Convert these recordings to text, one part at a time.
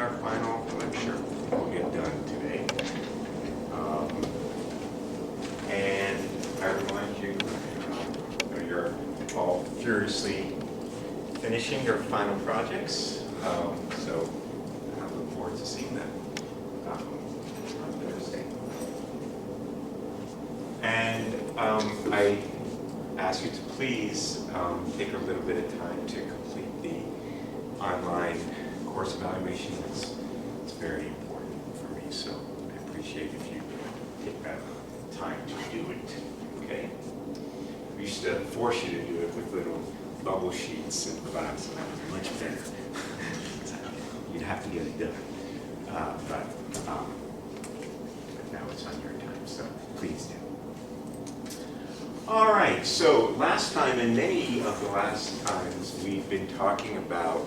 our final lecture we'll get done today. And I remind you, you're all furiously finishing your final projects, so I look forward to seeing them on Thursday. And I ask you to please take a little bit of time to complete the online course evaluation. It's very important for me, so I appreciate if you take that time to do it, okay? We used to force you to do it with little bubble sheets in class, and that was much better. You'd have to get it done. But now it's on your time, so please do. All right, so last time and many of the last times we've been talking about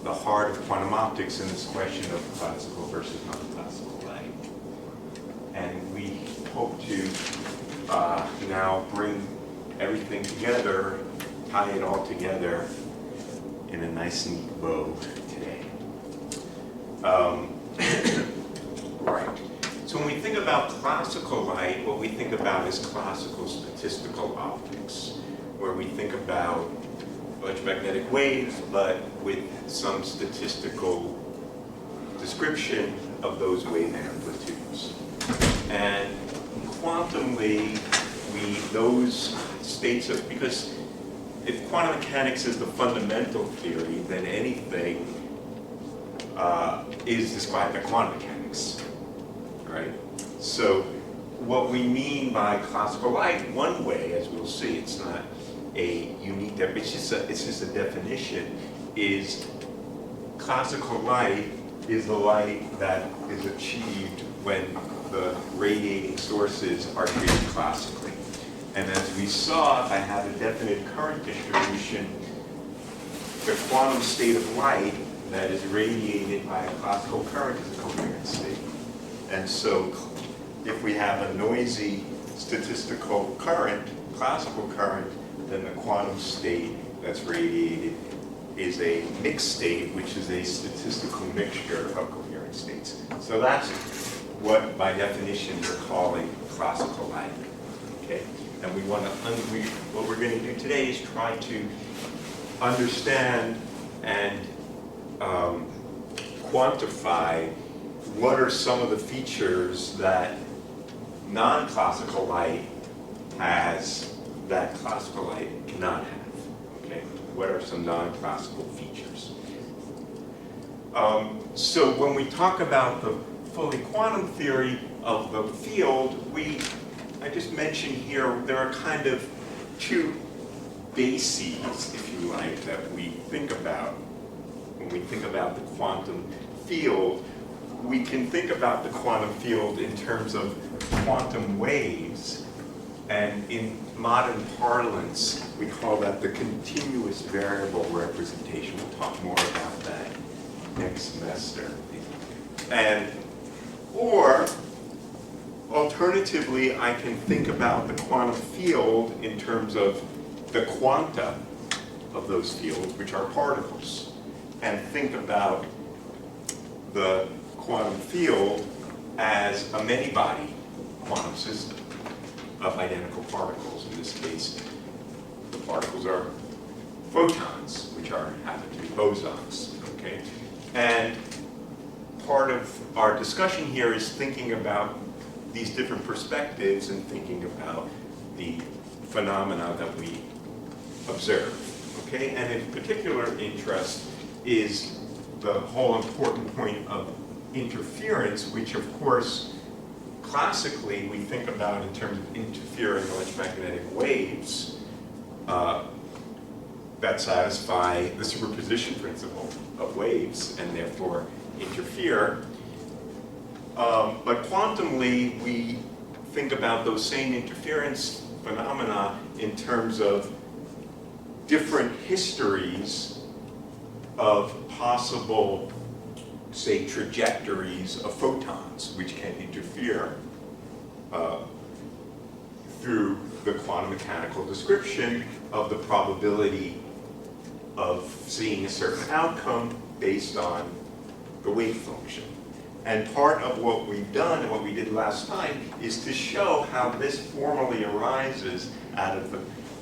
the heart of quantum optics and this question of classical versus non-classical light. And we hope to now bring everything together, tie it all together in a nice neat bow today. Right. So when we think about classical light, what we think about is classical statistical optics, where we think about electromagnetic waves, but with some statistical description of those wave amplitudes. And quantumly, those states of, because if quantum mechanics is the fundamental theory, then anything is described by quantum mechanics, right? So what we mean by classical light, one way, as we'll see, it's not a unique definition, it's just a definition, is classical light is the light that is achieved when the radiating sources are treated classically. And as we saw, if I have a definite current distribution, the quantum state of light that is radiated by a classical current is a coherent state. And so if we have a noisy statistical current, classical current, then the quantum state that's radiated is a mixed state, which is a statistical mixture of coherent states. So that's what, by definition, we're calling classical light. Okay? And we want to, what we're going to do today is try to understand and quantify what are some of the features that non-classical light has that classical light cannot have. Okay? What are some non-classical features? So when we talk about the fully quantum theory of the field, I just mentioned here, there are kind of two bases, if you like, that we think about when we think about the quantum field. We can think about the quantum field in terms of quantum waves, and in modern parlance, we call that the continuous variable representation. We'll talk more about that next semester. Or alternatively, I can think about the quantum field in terms of the quanta of those fields, which are particles, and think about the quantum field as a many-body quantum system of identical particles. In this case, the particles are photons, which happen to be bosons. Okay? And part of our discussion here is thinking about these different perspectives and thinking about the phenomena that we observe. Okay? And in particular interest is the whole important point of interference, which of course classically we think about in terms of interfering electromagnetic waves that satisfy the superposition principle of waves and therefore interfere. But quantumly, we think about those same interference phenomena in terms of different histories of possible, say, trajectories of photons, which can interfere through the quantum mechanical description of the probability of seeing a certain outcome based on the wave function. And part of what we've done and what we did last time is to show how this formally arises out of the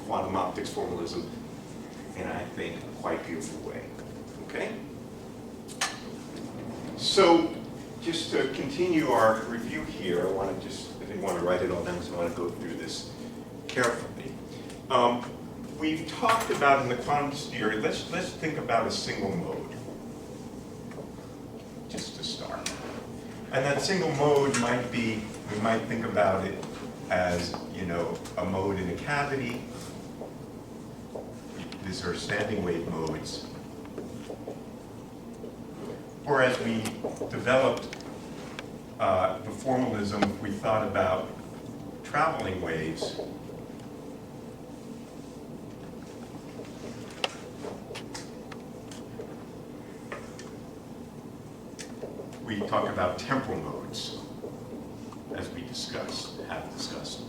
quantum optics formalism in, I think, a quite beautiful way. Okay? So, just to continue our review here, I didn't want to write it all down, so I want to go through this carefully. We've talked about in the quantum theory, let's think about a single mode, just to start. And that single mode might be, we might think about it as, a mode in a cavity. These are standing wave modes. Or as we developed the formalism, we thought about traveling waves. We talk about temporal modes, as we have discussed.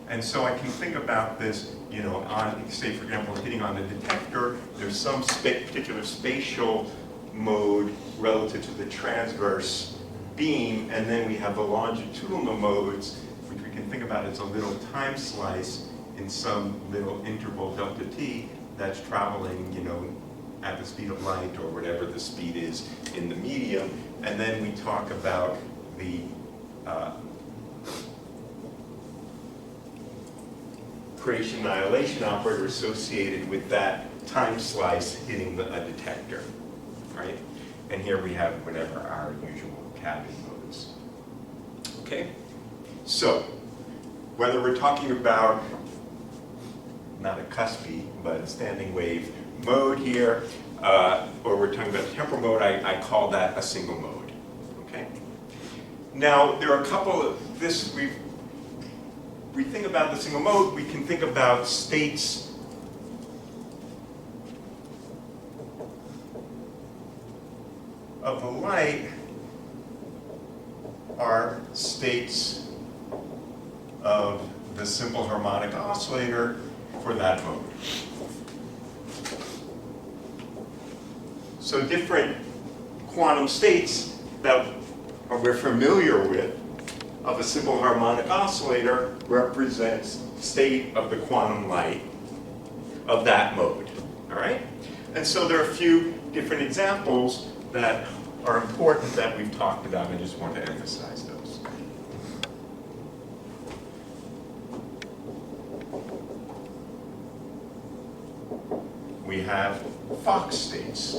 And so I can think about this, on, say, for example, hitting on a detector, there's some particular spatial mode relative to the transverse beam, and then we have the longitudinal modes, which we can think about as a little time slice in some little interval delta t that's traveling, at the speed of light or whatever the speed is in the medium. And then we talk about the creation annihilation operator associated with that time slice hitting a detector, right? And here we have whatever our usual cavity modes. Okay? So, whether we're talking about not a cuspy, but a standing wave mode here, or we're talking about temporal mode, I call that a single mode. Okay? Now, there are a couple of we think about the single mode, we can think about states of the light are states of the simple harmonic oscillator for that mode. So different quantum states that we're familiar with of a simple harmonic oscillator represents state of the quantum light of that mode, all right? And so there are a few different examples that are important that we've talked about, and I just want to emphasize those. We have Fock states.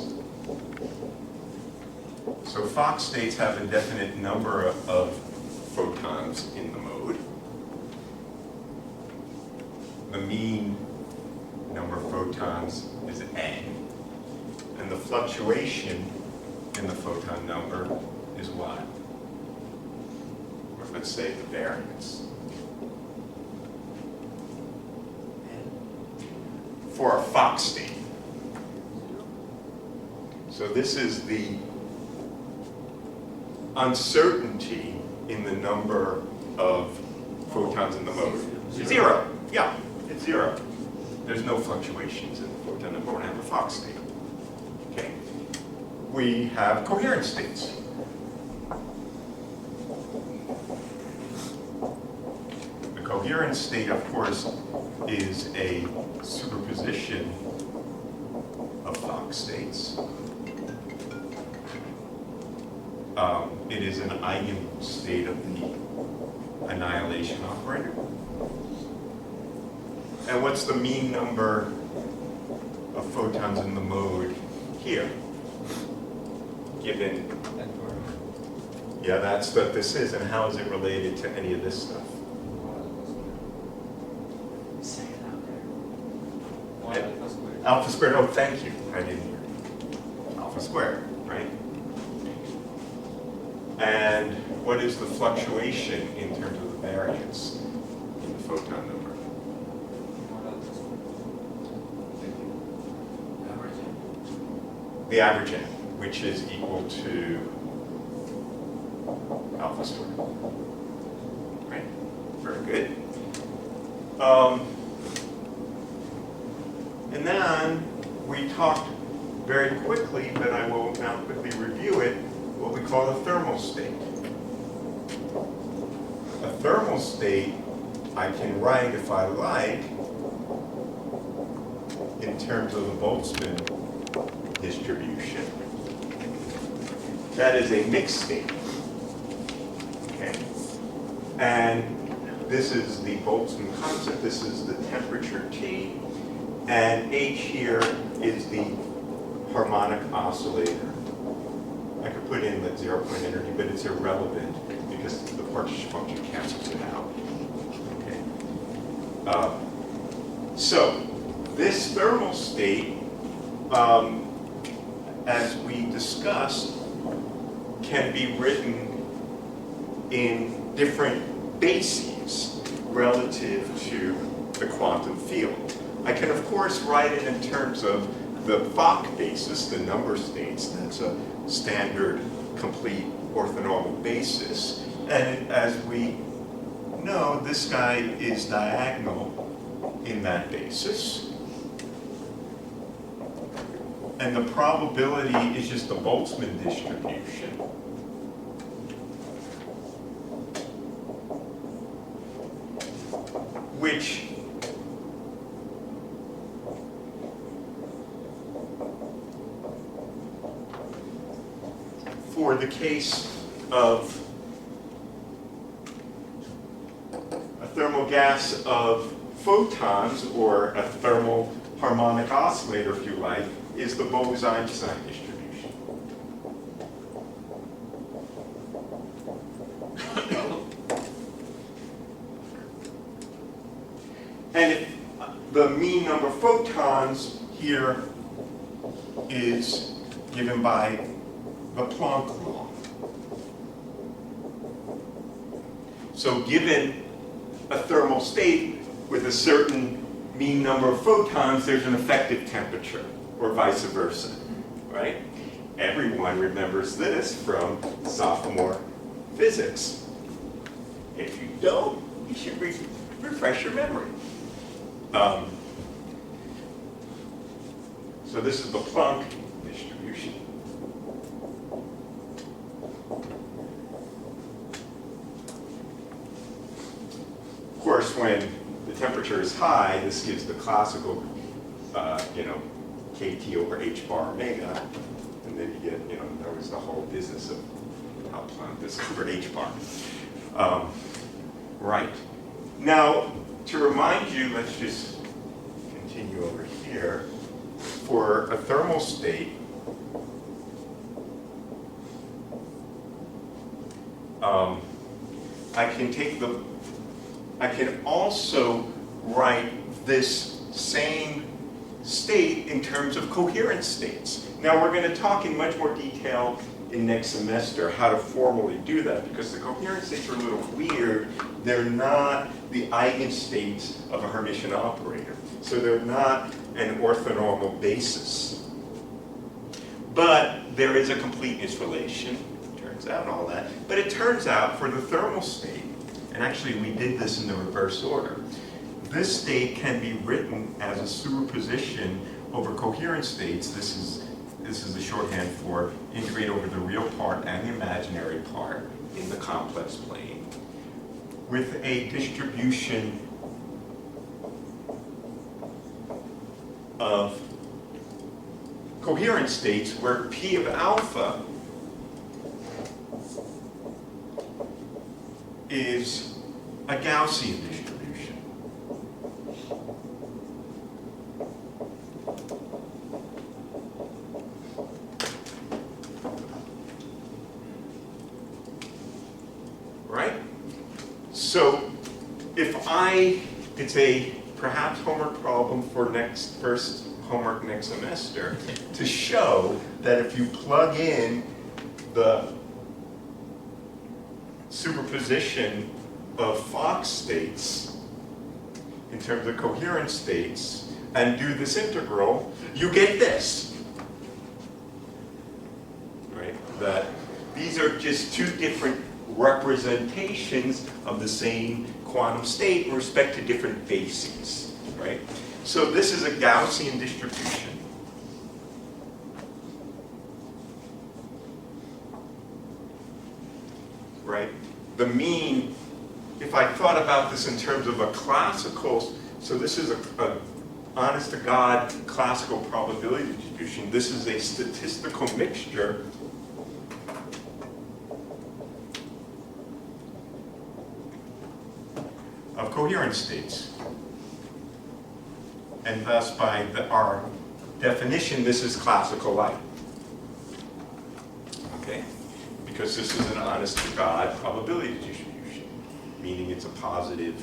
So Fock states have a definite number of photons in the mode. The mean number of photons is n, and the fluctuation in the photon number is y, or let's say the variance. For a Fock state. So this is the uncertainty in the number of photons in the mode. Zero. Yeah, it's zero. There's no fluctuations in the photon number when I have a Fock state. Okay. We have coherence states. The coherence state, of course, is a superposition of Fock states. It is an eigenstate of the annihilation operator. And what's the mean number of photons in the mode here? Given, yeah, that's what this is, and how is it related to any of this stuff? Alpha squared, oh, thank you, I didn't hear. Alpha squared, right? And what is the fluctuation in terms of the variance in the photon number? The average n, which is equal to alpha squared. Right? Very good. And then we talked very quickly, but I will now quickly review it. What call a thermal state. A thermal state I can write, if I like, in terms of the Boltzmann distribution. That is a mixed state. Okay. And this is the Boltzmann constant, this is the temperature T, and H here is the harmonic oscillator. I could put in the 0-point energy, but it's irrelevant because the partition function cancels it out. Okay. So this thermal state, as we discussed, can be written in different bases relative to the quantum field. I can, of course, write it in terms of the Fock basis, the number states. That's a standard, complete orthonormal basis. And as we know, this guy is diagonal in that basis. And the probability is just the Boltzmann distribution. Which for the case of a thermal gas of photons, or a thermal harmonic oscillator, if you like, is the Bose-Einstein distribution. And if the mean number of photons here is given by the Planck law. So given a thermal state with a certain mean number of photons, there's an effective temperature, or vice versa, right? Everyone remembers this from sophomore physics. If you don't, you should refresh your memory. So this is the Planck distribution. Of course, when the temperature is high, this gives the classical, kT over h bar omega, and then you get, that was the whole business of how Planck discovered h bar. Right. Now, to remind you, let's just continue over here. For a thermal state, I can also write this same state in terms of coherent states. Now we're going to talk in much more detail in next semester how to formally do that, because the coherent states are a little weird. They're not the eigenstates of a Hermitian operator. So they're not an orthonormal basis. But there is a completeness relation, turns out, and all that. But it turns out for the thermal state, and actually we did this in the reverse order, this state can be written as a superposition over coherent states. This is the shorthand for integrate over the real part and the imaginary part in the complex plane, with a distribution of coherent states where P of alpha is a Gaussian distribution. Right? So if it's a perhaps homework problem for first homework next semester, to show that if you plug in the superposition of Fock states in terms of coherent states and do this integral, you get this. Right? That these are just two different representations of the same quantum state in respect to different bases. Right? So this is a Gaussian distribution. right? The mean, if I thought about this in terms of a classical, so this is a honest-to-God classical probability distribution. This is a statistical mixture of coherence states. And thus, by our definition, this is classical light. Okay? Because this is an honest-to-God probability distribution, meaning it's a positive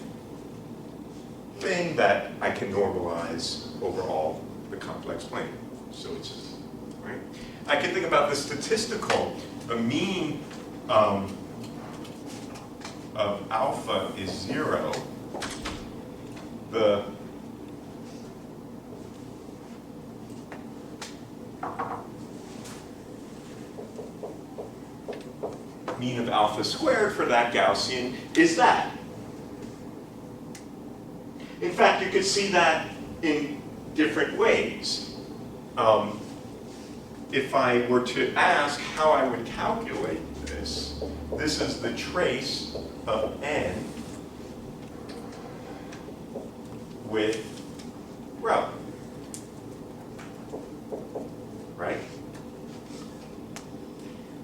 thing that I can normalize over all the complex plane. So it's, right? I can think about the statistical. The mean of alpha is 0. The mean of alpha squared for that Gaussian is that. In fact, you could see that in different ways. If I were to ask how I would calculate this, this is the trace of n with rho, right?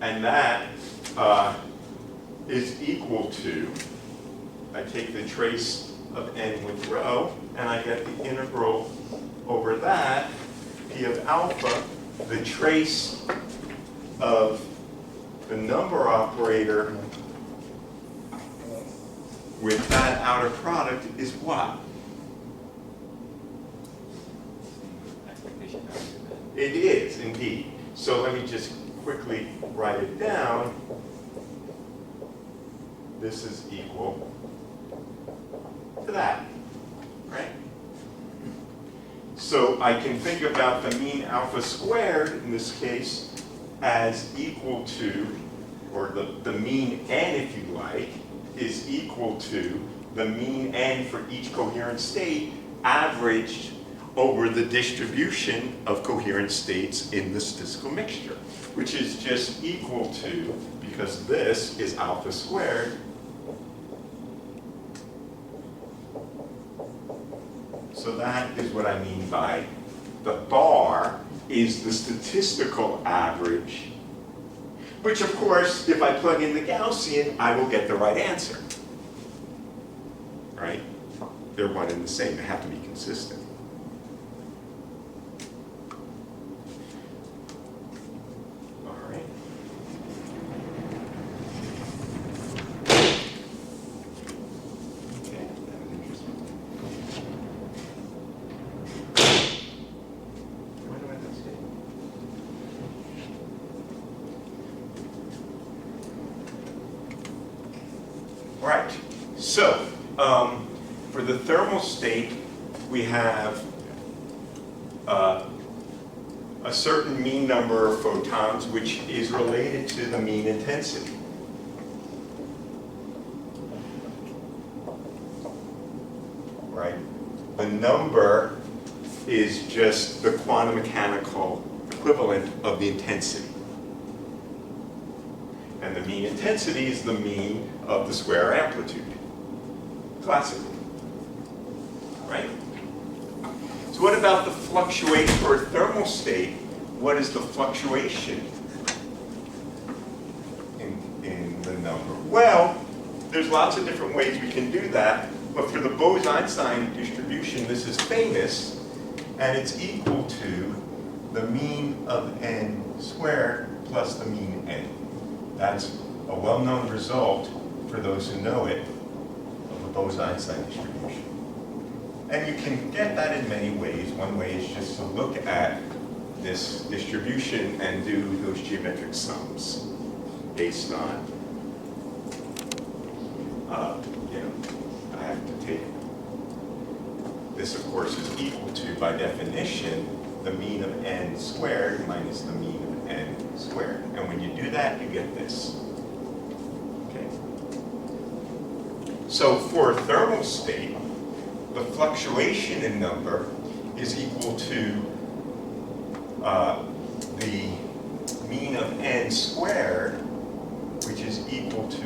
And that is equal to, I take the trace of n with rho, and I get the integral over that, p of alpha, the trace of the number operator with that outer product is what? It is, indeed. So let me just quickly write it down. This is equal to that, right? So I can think about the mean alpha squared, in this case, as equal to, or the mean n, if you like, is equal to the mean n for each coherent state averaged over the distribution of coherent states in the statistical mixture, which is just equal to, because this is alpha squared, so that is what I mean by the bar is the statistical average, which of course, if I plug in the Gaussian, I will get the right answer, right? They're one and the same, they have to be consistent. Right, so for the thermal state, we have a certain mean number of photons, which is related to the mean intensity. Right? The number is just the quantum mechanical equivalent of the intensity. And the mean intensity is the mean of the square amplitude, classically, right? So what about the fluctuation for a thermal state? What is the fluctuation in the number? Well, there's lots of different ways we can do that, but for the Bose-Einstein distribution, this is famous, and it's equal to the mean of n squared plus the mean n. That's a well-known result, for those who know it, of the Bose-Einstein distribution. And you can get that in many ways. One way is just to look at this distribution and do those geometric sums based on, I have to take, this of course is equal to, by definition, the mean of n squared minus the mean of n squared. And when you do that, you get this. Okay. So for a thermal state, the fluctuation in number is equal to the mean of n squared, which is equal to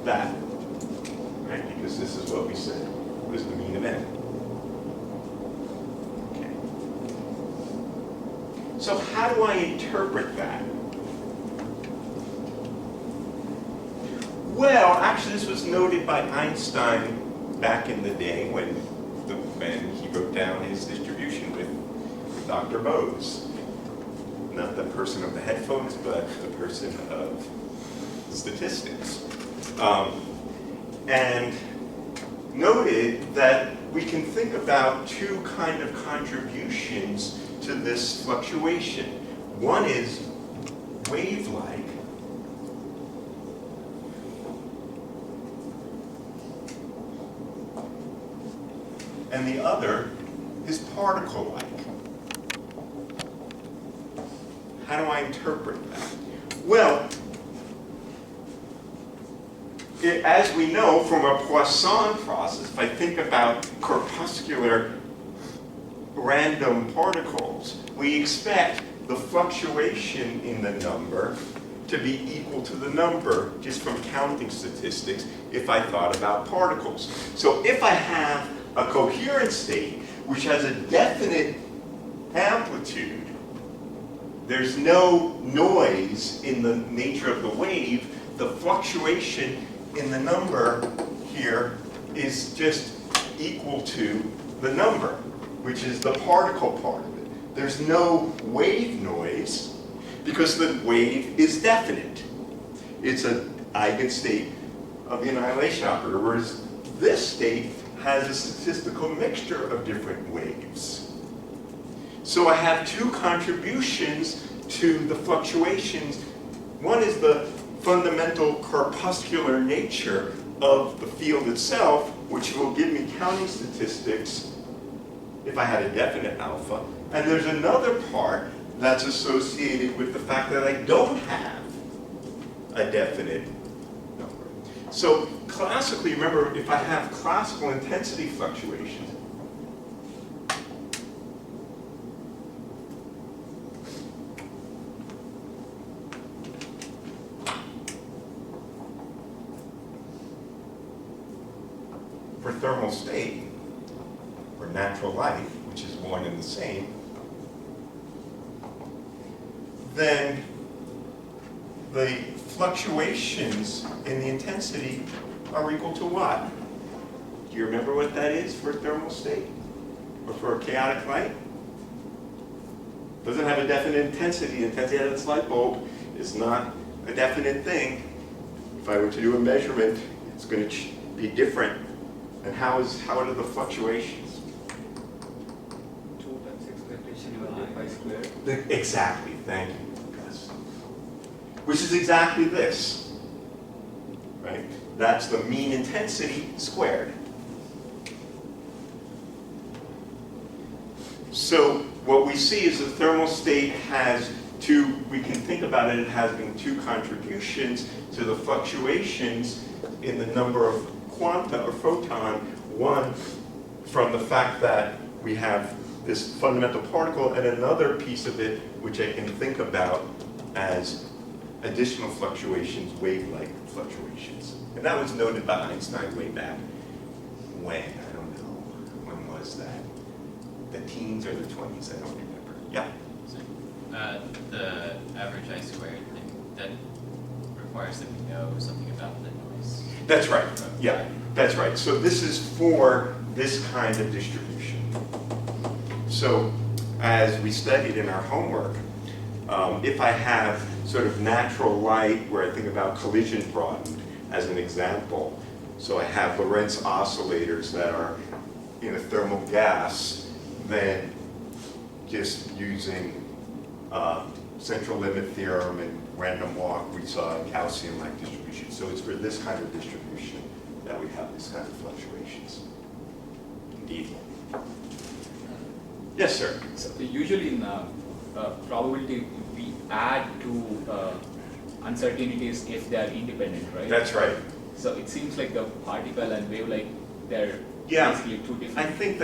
that, right? Because this is what we said was the mean of n. Okay. So how do I interpret that? Well, actually, this was noted by Einstein back in the day when he wrote down his distribution with Dr. Bose. Not the person of the headphones, but the person of statistics. And noted that we can think about two kind of contributions to this fluctuation. One is wave-like, and the other is particle-like. How do I interpret that? Well, as we know from a Poisson process, if I think about corpuscular random particles, we expect the fluctuation in the number to be equal to the number just from counting statistics if I thought about particles. So if I have a coherent state which has a definite amplitude, there's no noise in the nature of the wave, the fluctuation in the number here is just equal to the number, which is the particle part of it. There's no wave noise because the wave is definite. It's an eigenstate of the annihilation operator, whereas this state has a statistical mixture of different waves. So I have two contributions to the fluctuations. One is the fundamental corpuscular nature of the field itself, which will give me counting statistics if I had a definite alpha. And there's another part that's associated with the fact that I don't have a definite number. So classically, remember, if I have classical intensity fluctuations, for thermal state, or natural light, which is one and the same, then the fluctuations in the intensity are equal to what? Do you remember what that is for a thermal state? Or for a chaotic light? Doesn't have a definite intensity. The intensity of this light bulb is not a definite thing. If I were to do a measurement, it's going to be different. And how are the fluctuations? 2 times expectation divided by square. Exactly, thank you, Gus. Which is exactly this, right? That's the mean intensity squared. So what we see is the thermal state has two, we can think about it as having two contributions to the fluctuations in the number of quanta or photon. One from the fact that we have this fundamental particle, and another piece of it which I can think about as additional fluctuations, wave-like fluctuations. And that was noted by Einstein way back when, I don't know, when was that? The teens or the 20s, I don't remember. Yeah? So, the average I squared thing, that requires that we know something about the noise. That's right, yeah, that's right. So this is for this kind of distribution. So as we studied in our homework, if I have sort of natural light where I think about collision broadened as an example, so I have Lorentz oscillators that are in a thermal gas, then just using central limit theorem and random walk, we saw a Gaussian-like distribution. So it's for this kind of distribution that we have this kind of fluctuations. Indeed. Yes, sir. So usually in probability, we add to uncertainties if they are independent, right? That's right. So it seems like the particle and wave-like they're Yeah. basically two I different. think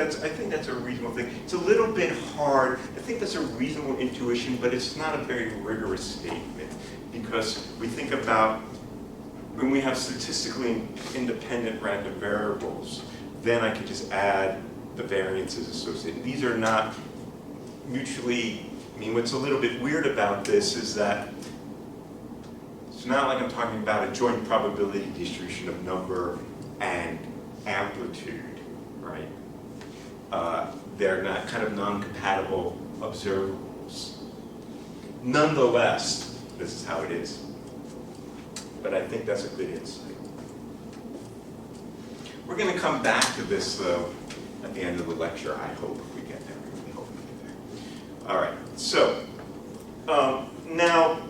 that's a reasonable thing. It's a little bit hard. I think that's a reasonable intuition, but it's not a very rigorous statement because we think about when we have statistically independent random variables, then I can just add the variances associated. These are not mutually, I mean, what's a little bit weird about this is that it's not like I'm talking about a joint probability distribution of number and amplitude, right? They're not kind of non-compatible observables. Nonetheless, this is how it is. But I think that's a good insight. We're going to come back to this, though, at the end of the lecture, I hope we get there. We hope we get there. All right, so now,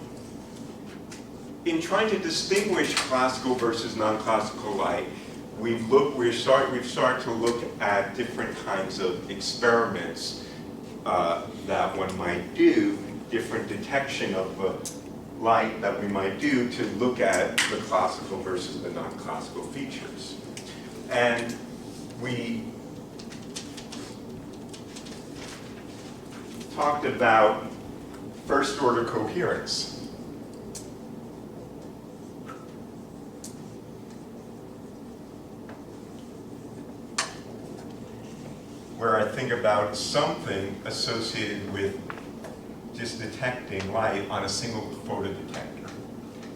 in trying to distinguish classical versus non-classical light, we've started to look at different kinds of experiments that one might do, different detection of light that we might do to look at the classical versus the non-classical features. And we talked about first order coherence. Where I think about something associated with just detecting light on a single photodetector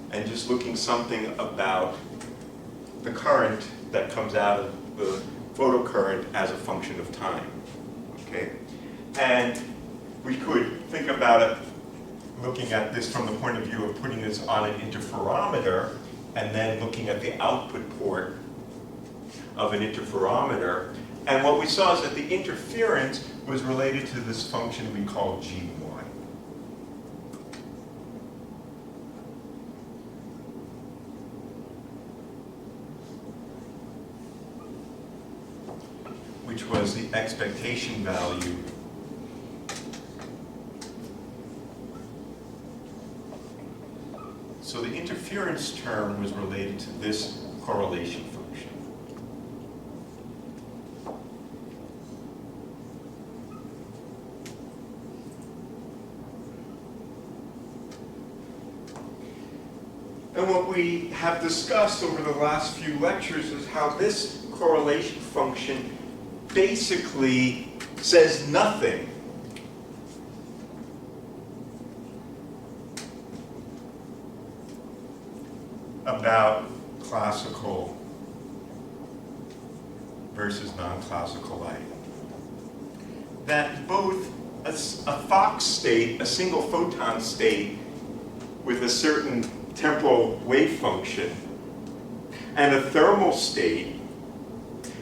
and just looking something about the current that comes out of the photocurrent as a function of time, okay? And we could think about it looking at this from the point of view of putting this on an interferometer and then looking at the output port of an interferometer. And what we saw is that the interference was related to this function we call G1. Which was the expectation value so the interference term was related to this correlation function. And what we have discussed over the last few lectures is how this correlation function basically says nothing about classical versus non-classical light. That both a Fock state, a single photon state with a certain temporal wave function, and a thermal state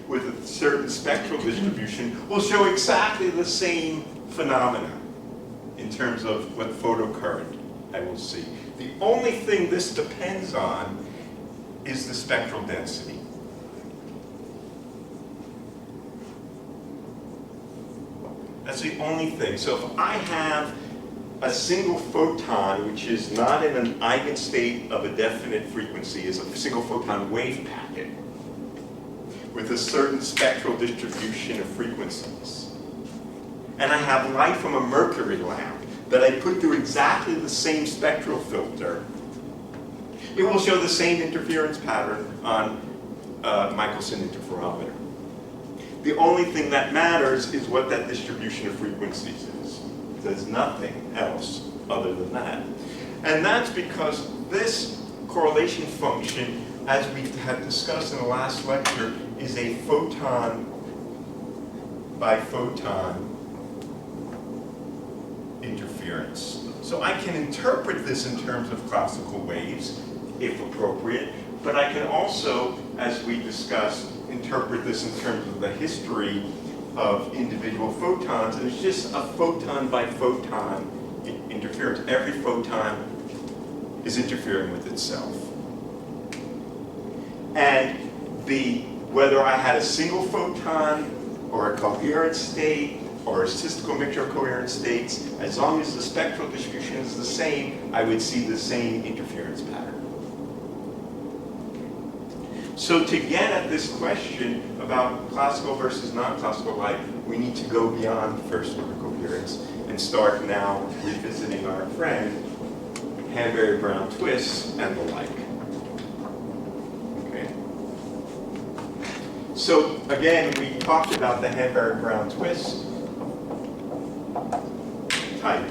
with a certain spectral distribution will show exactly the same phenomena in terms of what photocurrent I will see. The only thing this depends on is the spectral density. That's the only thing. So if I have a single photon, which is not in an eigenstate of a definite frequency, is a single photon wave packet with a certain spectral distribution of frequencies, and I have light from a mercury lamp that I put through exactly the same spectral filter, it will show the same interference pattern on Michelson interferometer. The only thing that matters is what that distribution of frequencies is. There's nothing else other than that. And that's because this correlation function, as we had discussed in the last lecture, is a photon by photon interference. So I can interpret this in terms of classical waves, if appropriate, but I can also, as we discussed, interpret this in terms of the history of individual photons, and it's just a photon by photon interference. Every photon is interfering with itself. And whether I had a single photon or a coherent state or a statistical mixture of coherent states, as long as the spectral distribution is the same, I would see the same interference pattern. So to get at this question about classical versus non-classical light, we need to go beyond first order coherence and start now revisiting our friend Hanbury, Brown, Twiss, and the like. Okay. So again, we talked about the Hanbury, Brown, Twiss type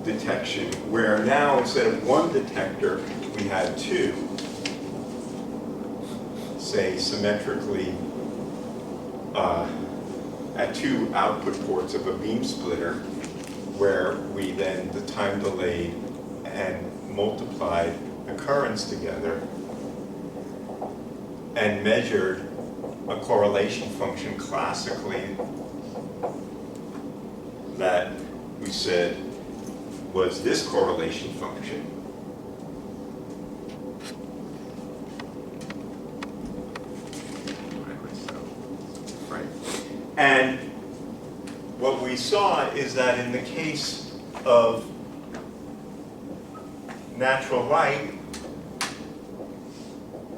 detection, where now instead of one detector, we had two, say symmetrically at two output ports of a beam splitter, where we then the time delayed and multiplied the currents together and measured a correlation function classically that we said was this correlation function. Right. And what we saw is that in the case of natural light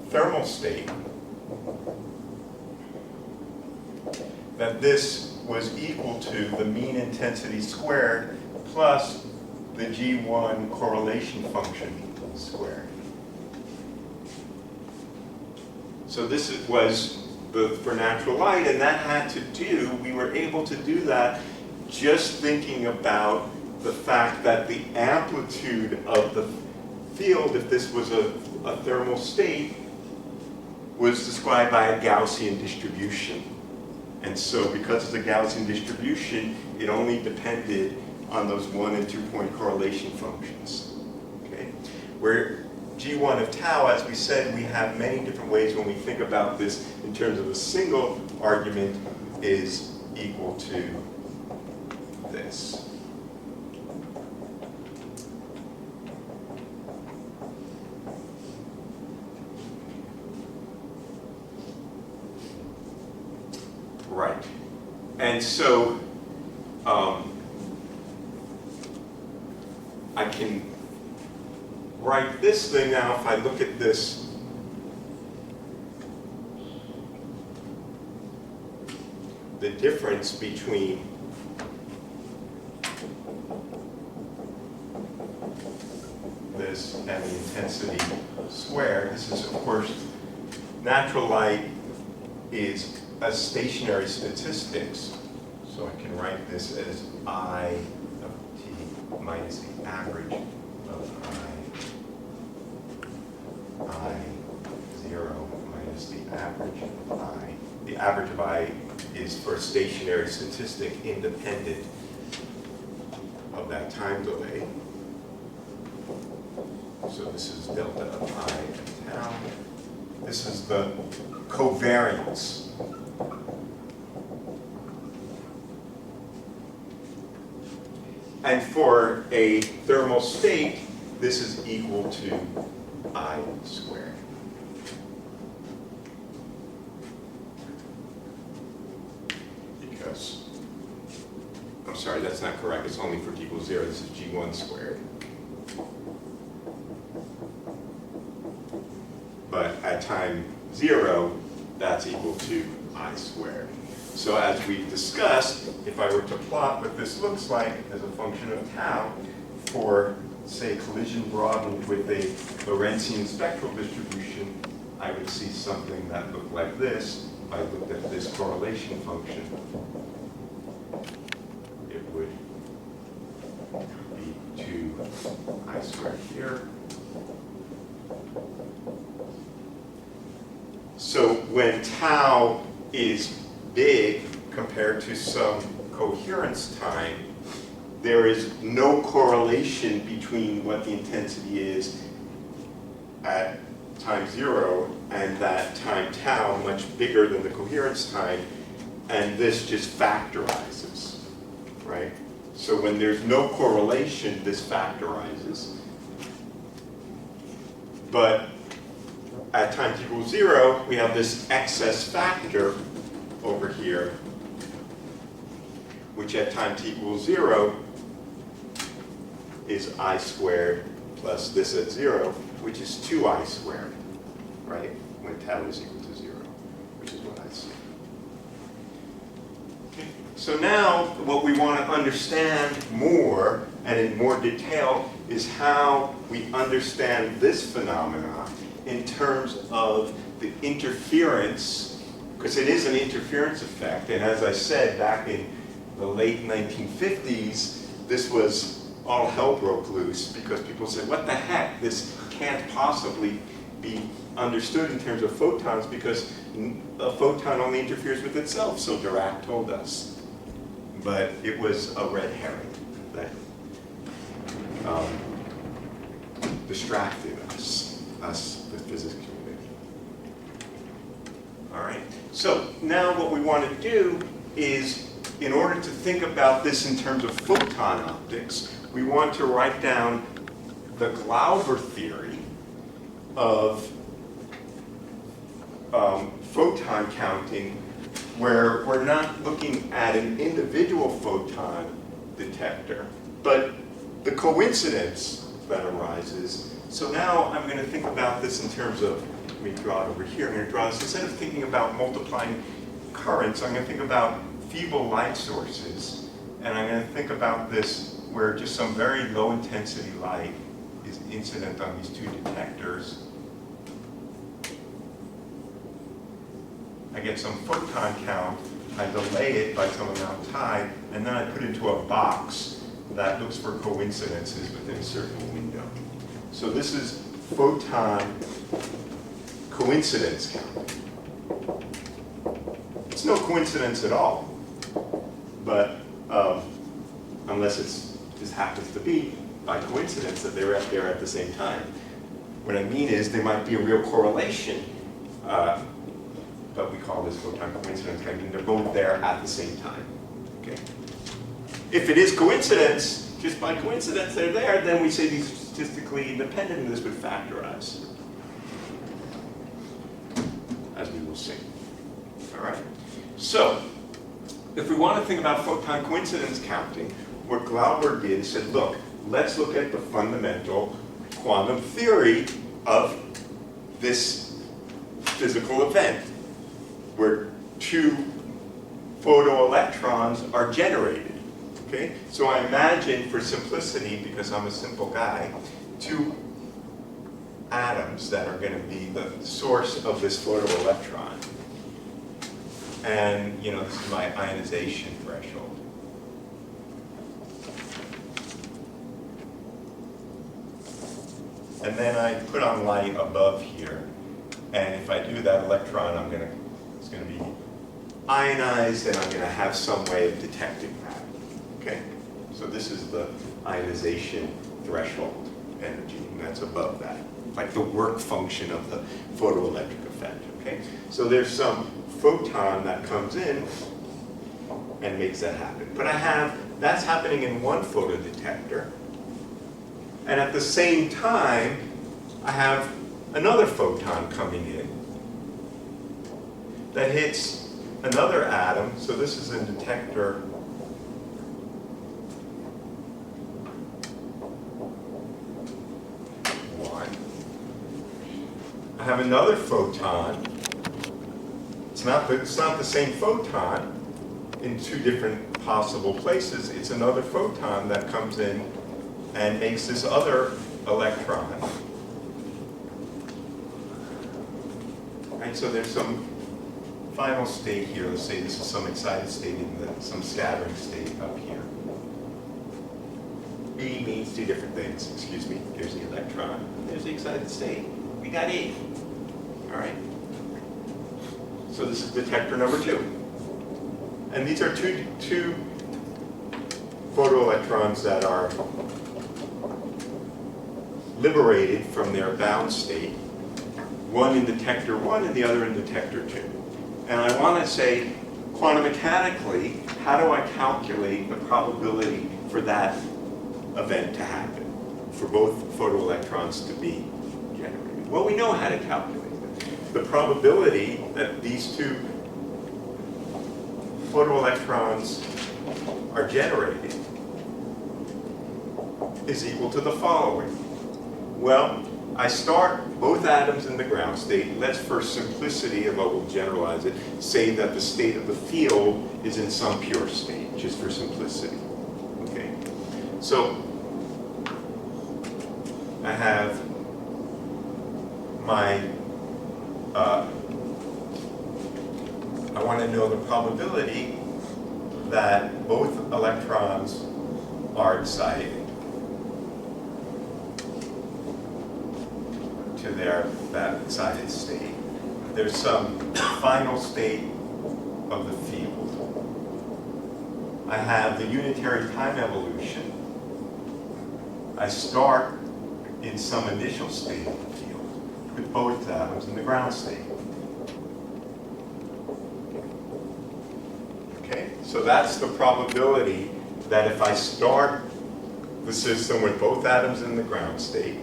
thermal state, that this was equal to the mean intensity squared plus the G1 correlation function squared. So this was for natural light, and that had to do, we were able to do that just thinking about the fact that the amplitude of the field, if this was a thermal state, was described by a Gaussian distribution. And so because it's a Gaussian distribution, it only depended on those 1 and 2 point correlation functions. Okay? Where G1 of tau, as we said, we have many different ways when we think about this in terms of a single argument is equal to this. Right. And so I can write this thing now. If I look at this, the difference between this and the intensity squared, this is, of course, natural light is a stationary statistics. So I can write this as I of t minus the average of I0 minus the average of I. The average of I is for a stationary statistic independent of that time delay. So this is delta of I and tau. This is the covariance. And for a thermal state, this is equal to I squared. Because, I'm sorry, that's not correct. It's only for t equals 0. This is G1 squared. But at time 0, that's equal to I squared. So as we've discussed, if I were to plot what this looks like as a function of tau for, say, collision broadened with a Lorentzian spectral distribution, I would see something that looked like this. If I looked at this correlation function, it would be 2I squared here. So when tau is big compared to some coherence time, there is no correlation between what the intensity is at time 0 and that time tau, much bigger than the coherence time, and this just factorizes, right? So when there's no correlation, this factorizes. But at time t equals 0, we have this excess factor over here, which at time t equals 0 is I squared plus this at 0, which is 2I squared, right? when tau is equal to 0, which is what I see. Okay. So now what we want to understand more and in more detail is how we understand this phenomenon in terms of the interference, because it is an interference effect, and as I said back in the late 1950s, this was all hell broke loose because people said, what the heck, this can't possibly be understood in terms of photons because a photon only interferes with itself, so Dirac told us. But it was a red herring that distracted us, the physics community. All right, so now what we want to do is, in order to think about this in terms of photon optics, we want to write down the Glauber theory of photon counting, where we're not looking at an individual photon detector, but the coincidence that arises. So now I'm going to think about this in terms of, let me draw it over here. I'm going to draw this, instead of thinking about multiplying currents, I'm going to think about feeble light sources, and I'm going to think about this where just some very low intensity light is incident on these two detectors. I get some photon count, I delay it by some amount of time, and then I put it into a box that looks for coincidences within a certain window. So this is photon coincidence count. It's no coincidence at all, but unless it just happens to be by coincidence that they were up there at the same time. What I mean is there might be a real correlation, but we call this photon coincidence. I mean they're both there at the same time. Okay. If it is coincidence, just by coincidence they're there, then we say these are statistically independent, and this would factorize, as we will see. All right. So, if we want to think about photon coincidence counting, what Glauber did is said, look, let's look at the fundamental quantum theory of this physical event, where two photoelectrons are generated. Okay? So I imagine, for simplicity, because I'm a simple guy, two atoms that are going to be the source of this photoelectron. And, you know, this is my ionization threshold. And then I put on light above here. And if I do that electron, it's going to be ionized, and I'm going to have some way of detecting that. Okay? So this is the ionization threshold energy, and that's above that, like the work function of the photoelectric effect. Okay? So there's some photon that comes in and makes that happen. But that's happening in one photodetector, and at the same time, I have another photon coming in that hits another atom. So this is in detector 1. I have another photon. It's not the same photon in two different possible places. It's another photon that comes in and makes this other electron. Right, so there's some final state here. Let's say this is some excited state in some scattering state up here. B means two different things. Excuse me. Here's the electron. There's the excited state. We got E. All right. So this is detector number 2. And these are two photoelectrons that are liberated from their bound state, one in detector 1 and the other in detector 2. And I want to say, quantum mechanically, how do I calculate the probability for that event to happen, for both photoelectrons to be generated? Well, we know how to calculate it. The probability that these two photoelectrons are generated is equal to the following. Well, I start both atoms in the ground state. Let's, for simplicity, although we'll generalize it, say that the state of the field is in some pure state, just for simplicity. Okay. So I have my, I want to know the probability that both electrons are excited to that excited state. There's some final state of the field. I have the unitary time evolution. I start in some initial state of the field with both atoms in the ground state. Okay, so that's the probability that if I start the system with both atoms in the ground state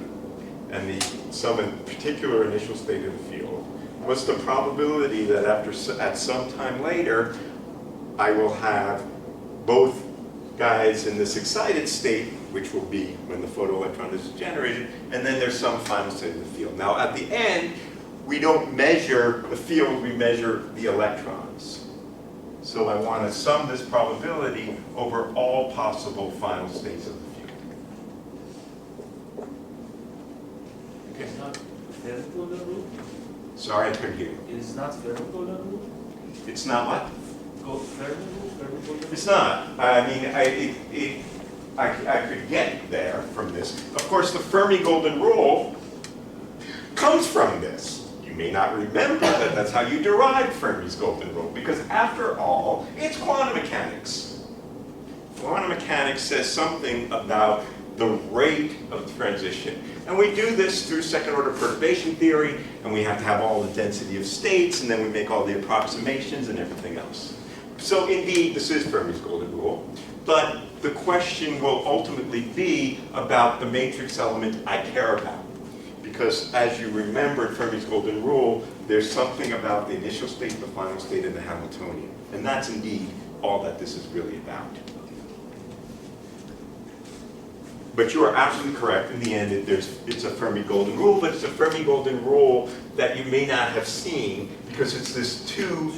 and some particular initial state of the field, what's the probability that at some time later I will have both guys in this excited state, which will be when the photoelectron is generated, and then there's some final state of the field. Now at the end, we don't measure the field, we measure the electrons. So I want to sum this probability over all possible final states of the field. Okay. It's not ferropolar rule? Sorry, I couldn't hear you. It's not ferropolar rule? It's not what? Ferropolar? It's not. I mean, I could get there from this. Of course, the Fermi golden rule comes from this. You may not remember that that's how you derive Fermi's golden rule, because after all, it's quantum mechanics. Quantum mechanics says something about the rate of transition. And we do this through second order perturbation theory, and we have to have all the density of states, and then we make all the approximations and everything else. So indeed, this is Fermi's golden rule, but the question will ultimately be about the matrix element I care about. Because as you remembered Fermi's golden rule, there's something about the initial state, the final state, and the Hamiltonian. And that's indeed all that this is really about. But you are absolutely correct. In the end, it's a Fermi golden rule, but it's a Fermi golden rule that you may not have seen because it's this two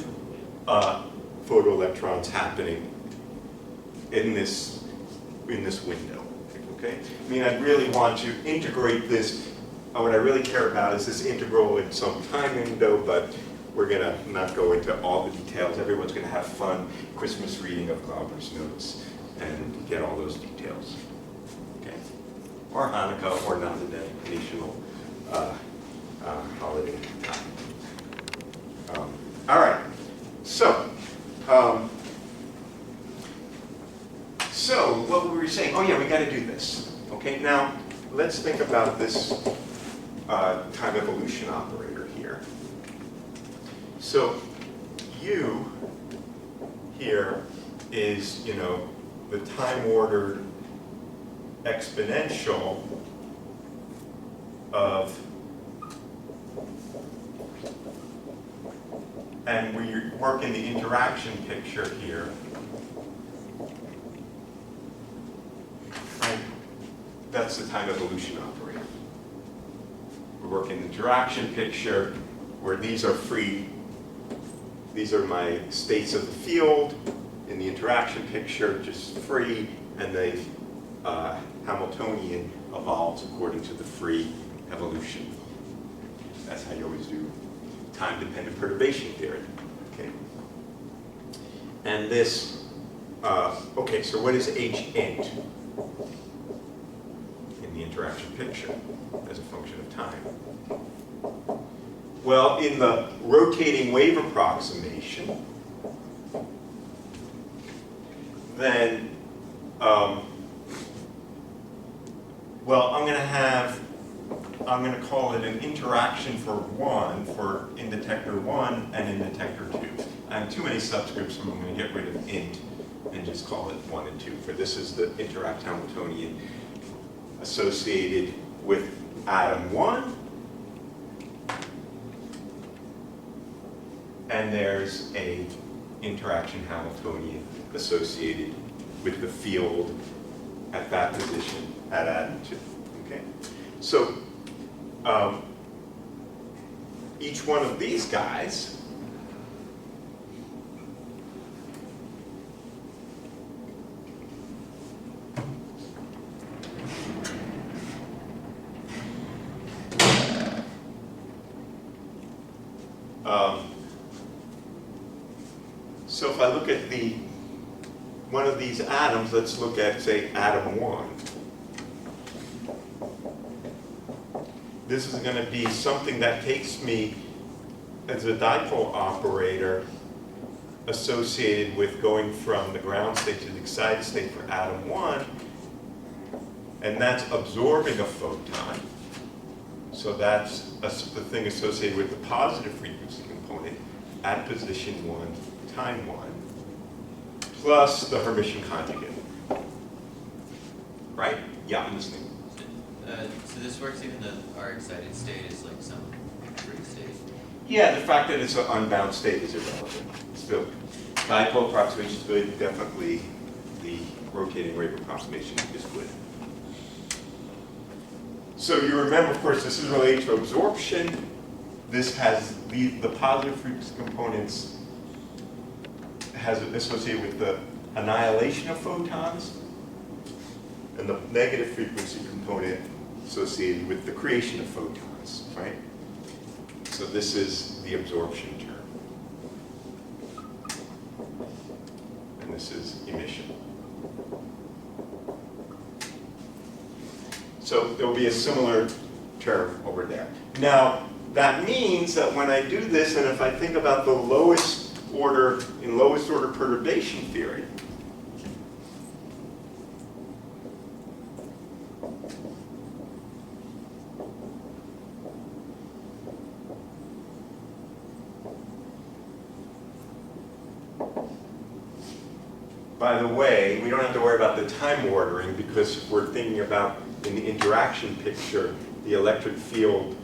photoelectrons happening in this window. Okay? I mean, I really want to integrate this. What I really care about is this integral in some time window, but we're going to not go into all the details. Everyone's going to have fun Christmas reading of Glauber's notes and get all those details. Okay? Or Hanukkah, or not the national holiday time. All right. So what were we saying? Oh yeah, we got to do this. Okay, now let's think about this time evolution operator here. So U here is, the time-ordered exponential of, and we work in the interaction picture here. Right? That's the time evolution operator. We work in the interaction picture where these are free. These are my states of the field in the interaction picture, just free, and the Hamiltonian evolves according to the free evolution. That's how you always do time-dependent perturbation theory. Okay. And this, okay, so what is H int in the interaction picture as a function of time? Well, in the rotating wave approximation, then, well, I'm going to call it an interaction for one, for in detector 1 and in detector 2. I have too many subscripts, so I'm going to get rid of int and just call it 1 and 2, for this is the interact Hamiltonian associated with atom 1. And there's a interaction Hamiltonian associated with the field at that position at atom 2. Okay? So each one of these guys so if I look at one of these atoms, let's look at, say, atom 1. This is going to be something that takes me as a dipole operator associated with going from the ground state to the excited state for atom 1, and that's absorbing a photon. So that's the thing associated with the positive frequency component at position 1, time 1, plus the Hermitian conjugate. Right? Yeah, I'm listening. So this works even though our excited state is like some free state? Yeah, the fact that it's an unbound state is irrelevant. Still, dipole approximation is good. Definitely the rotating wave approximation is good. So you remember, of course, this is related to absorption. This has the positive frequency components has associated with the annihilation of photons, and the negative frequency component associated with the creation of photons, right? So this is the absorption term. And this is emission. So there will be a similar term over there. Now, that means that when I do this, and if I think about the lowest order perturbation theory, by the way, we don't have to worry about the time ordering, because if we're thinking about in the interaction picture, the electric field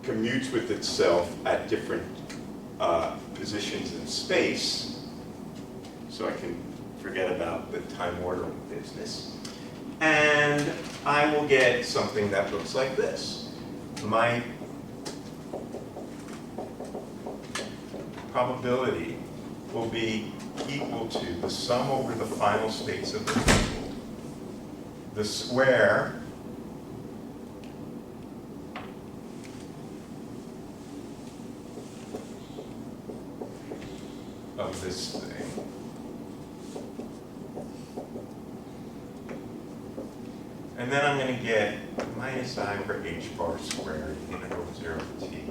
commutes with itself at different positions in space, so I can forget about the time ordering business. And I will get something that looks like this. My probability will be equal to the sum over the final states of the field, the square of this thing and then I'm going to get minus I over h bar squared integral 0 to t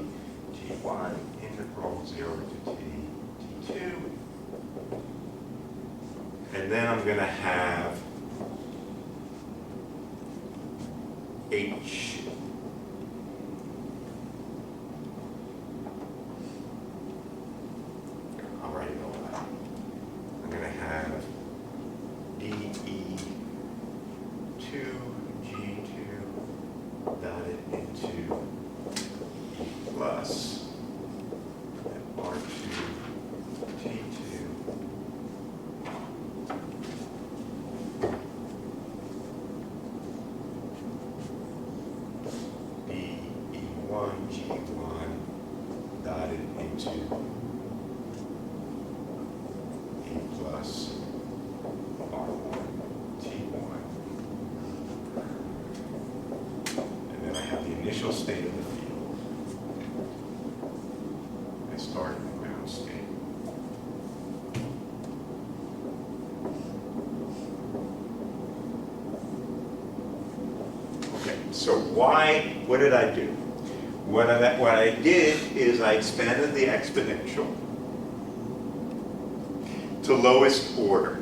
t1 integral 0 to t t2, and then I'm going to have h state of the field. I start in the ground state. Okay, so what did I do? What I did is I expanded the exponential to lowest order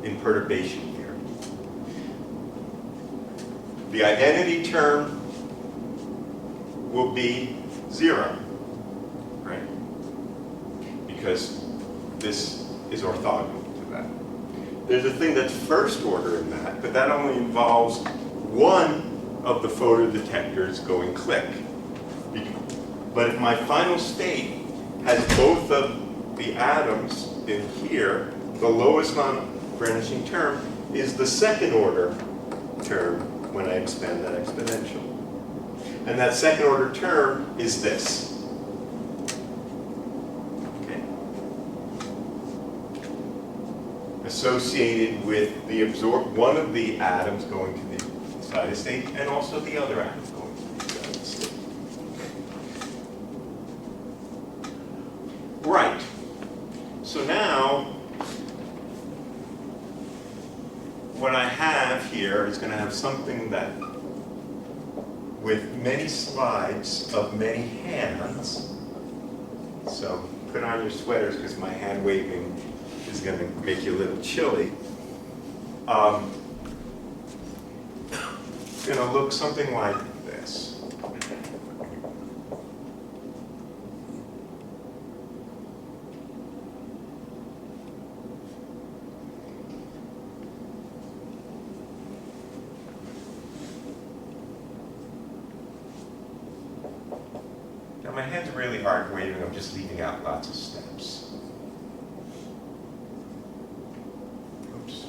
in perturbation theory. The identity term will be 0, right? Because this is orthogonal to that. There's a thing that's first order in that, but that only involves one of the photodetectors going click. But if my final state has both of the atoms in here, the lowest non-vanishing term is the second order term when I expand that exponential. And that second order term is this. Okay. Associated with the one of the atoms going to the excited state, and also the other atom going to the excited state. Right. So now, what I have here is going to have something that, with many slides of many hands, so put on your sweaters because my hand waving is going to make you a little chilly. It's going to look something like this. Now my hands are really hard waving, I'm just leaving out lots of steps. Oops.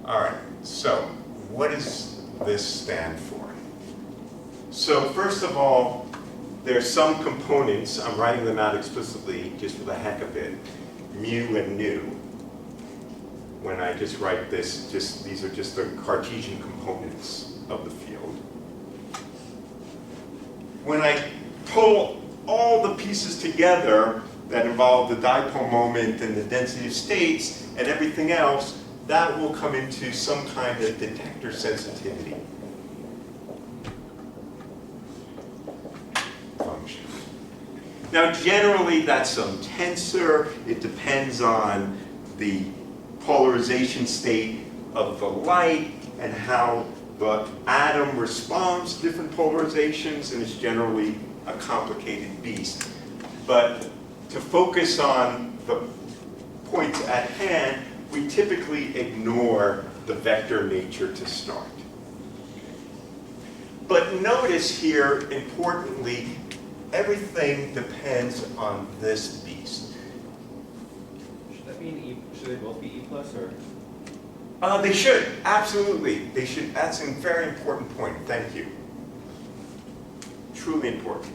All right, so what does this stand for? So first of all, there's some components, I'm writing them out explicitly just for the heck of it, mu and nu. When I just write this, these are just the Cartesian components of the field. When I pull all the pieces together that involve the dipole moment and the density of states and everything else, that will come into some kind of detector sensitivity function. Now generally that's some tensor, it depends on the polarization state of the light and how the atom responds to different polarizations, and it's generally a complicated beast. But to focus on the points at hand, we typically ignore the vector nature to start. But notice here, importantly, everything depends on this beast. Should that mean E? Should they both be E plus or? They should, absolutely. They should. That's a very important point. Thank you. Truly important.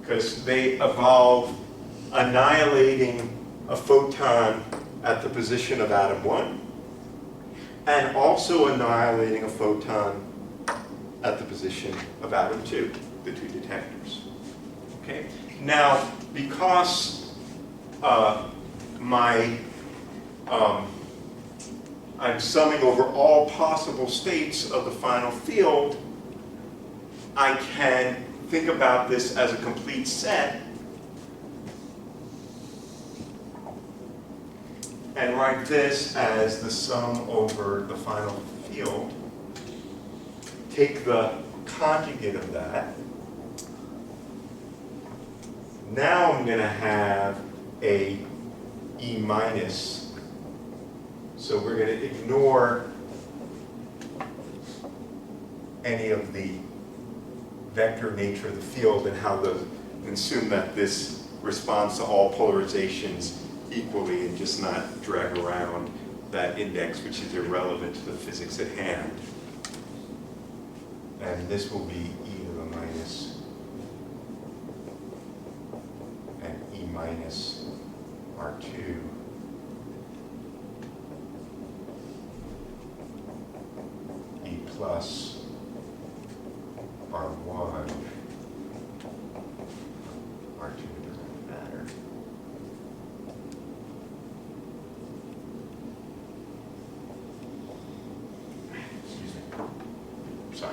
Because they evolve annihilating a photon at the position of atom 1, and also annihilating a photon at the position of atom 2, the two detectors. Okay? Now, because I'm summing over all possible states of the final field, I can think about this as a complete set and write this as the sum over the final field. Take the conjugate of that. Now I'm going to have a E minus. So we're going to ignore any of the vector nature of the field and how the, and assume that this responds to all polarizations equally and just not drag around that index, which is irrelevant to the physics at hand. And this will be e to the minus and e minus R2 plus R1, R2 doesn't matter. Excuse me. Sorry.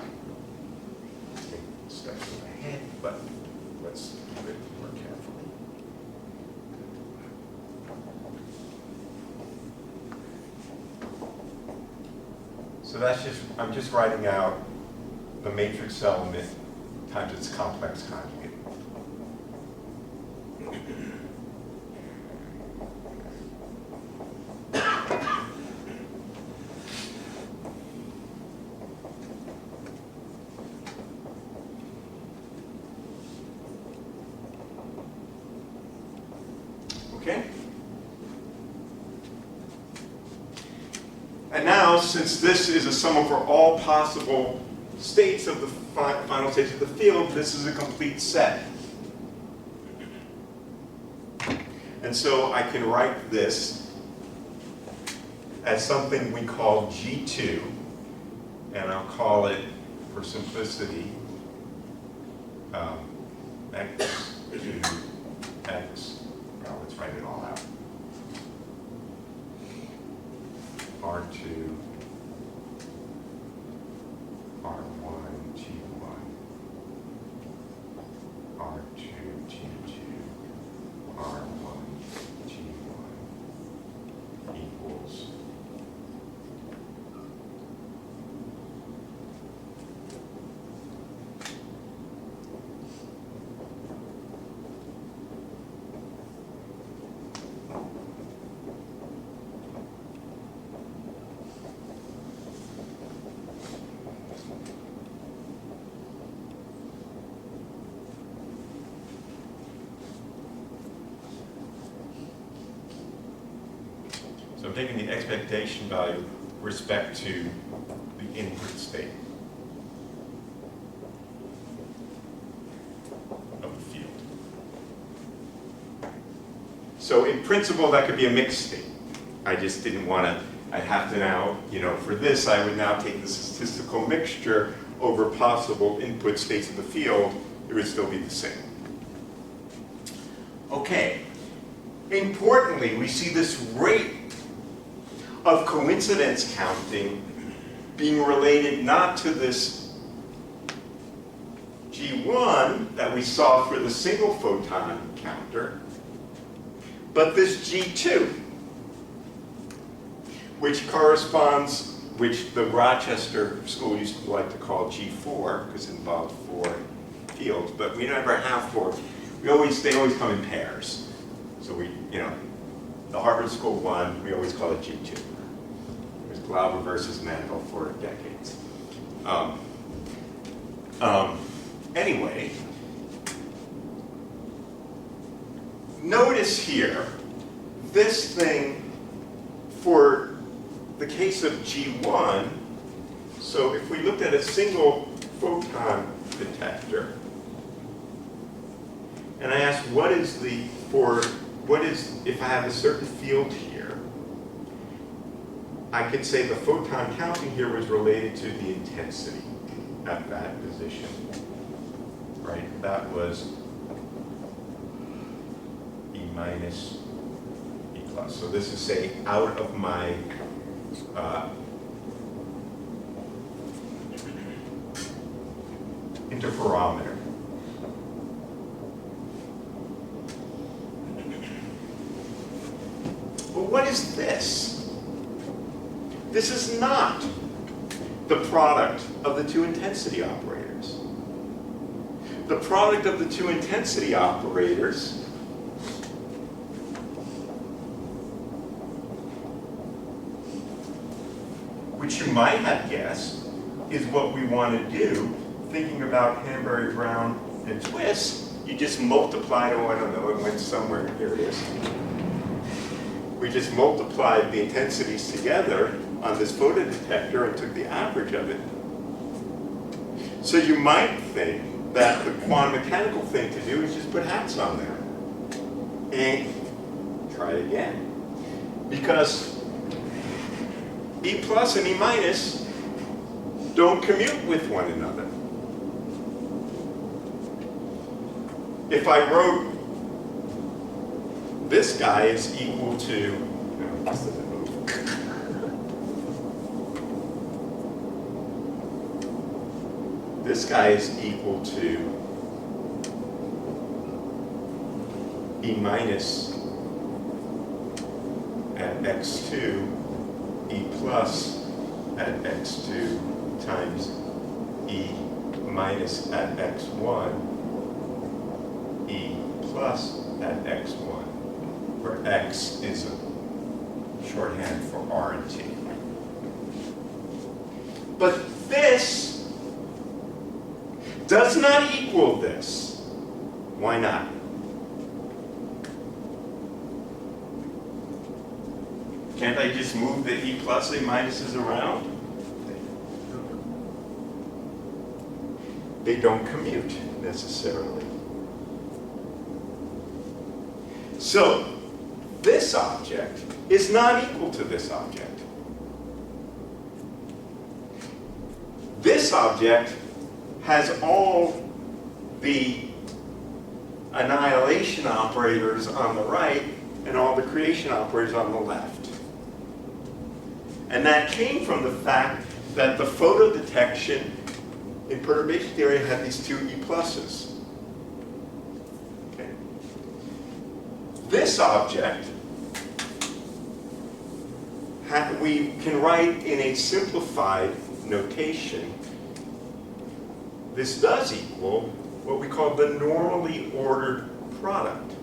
Stuck in my head, but let's do it more carefully. So that's just, I'm just writing out the matrix element times its complex conjugate. Okay? And now, since this is a sum over all possible states of the final states of the field, this is a complete set. And so I can write this as something we call G2, and I'll call it, for simplicity, x to x. Well, let's write it all out. R2, R1, G1, R2, G2, R1, G1 equals So I'm taking the expectation value with respect to the input state of the field. So in principle, that could be a mixed state. I just didn't want to, I have to now, for this, I would now take the statistical mixture over possible input states of the field. It would still be the same. Okay. Importantly, we see this rate of coincidence counting being related not to this G1 that we saw for the single photon counter, but this G2, which corresponds, which the Rochester school used to like to call G4, because it involved 4 fields, but we never have 4. They always come in pairs. So we, the Harvard School one, we always call it G2. It was Glauber versus Mendel for decades. Anyway, notice here, this thing for the case of G1, so if we looked at a single photon detector, and I asked if I have a certain field here, I could say the photon counting here was related to the intensity at that position, right? That was E minus E plus. So this is, say, out of my interferometer. But what is this? This is not the product of the two intensity operators. The product of the two intensity operators which you might have guessed is what we want to do, thinking about Hanbury, Brown, and Twiss. You just multiplied, oh, I don't know, it went somewhere, here it is. We just multiplied the intensities together on this photodetector and took the average of it. So you might think that the quantum mechanical thing to do is just put hats on there. And try it again. Because E plus and E minus don't commute with one another. If I wrote this guy is equal to, no, this doesn't move. This guy is equal to E minus at x2, E plus at x2 times E minus at x1, E plus at x1, where x is a shorthand for R and T. But this does not equal this. Why not? Can't I just move the E plus, E minuses around? They don't commute necessarily. So, this object is not equal to this object. This object has all the annihilation operators on the right and all the creation operators on the left. And that came from the fact that the photodetection in perturbation theory had these two E pluses. Okay. This object, we can write in a simplified notation. This does equal what we call the normally ordered product.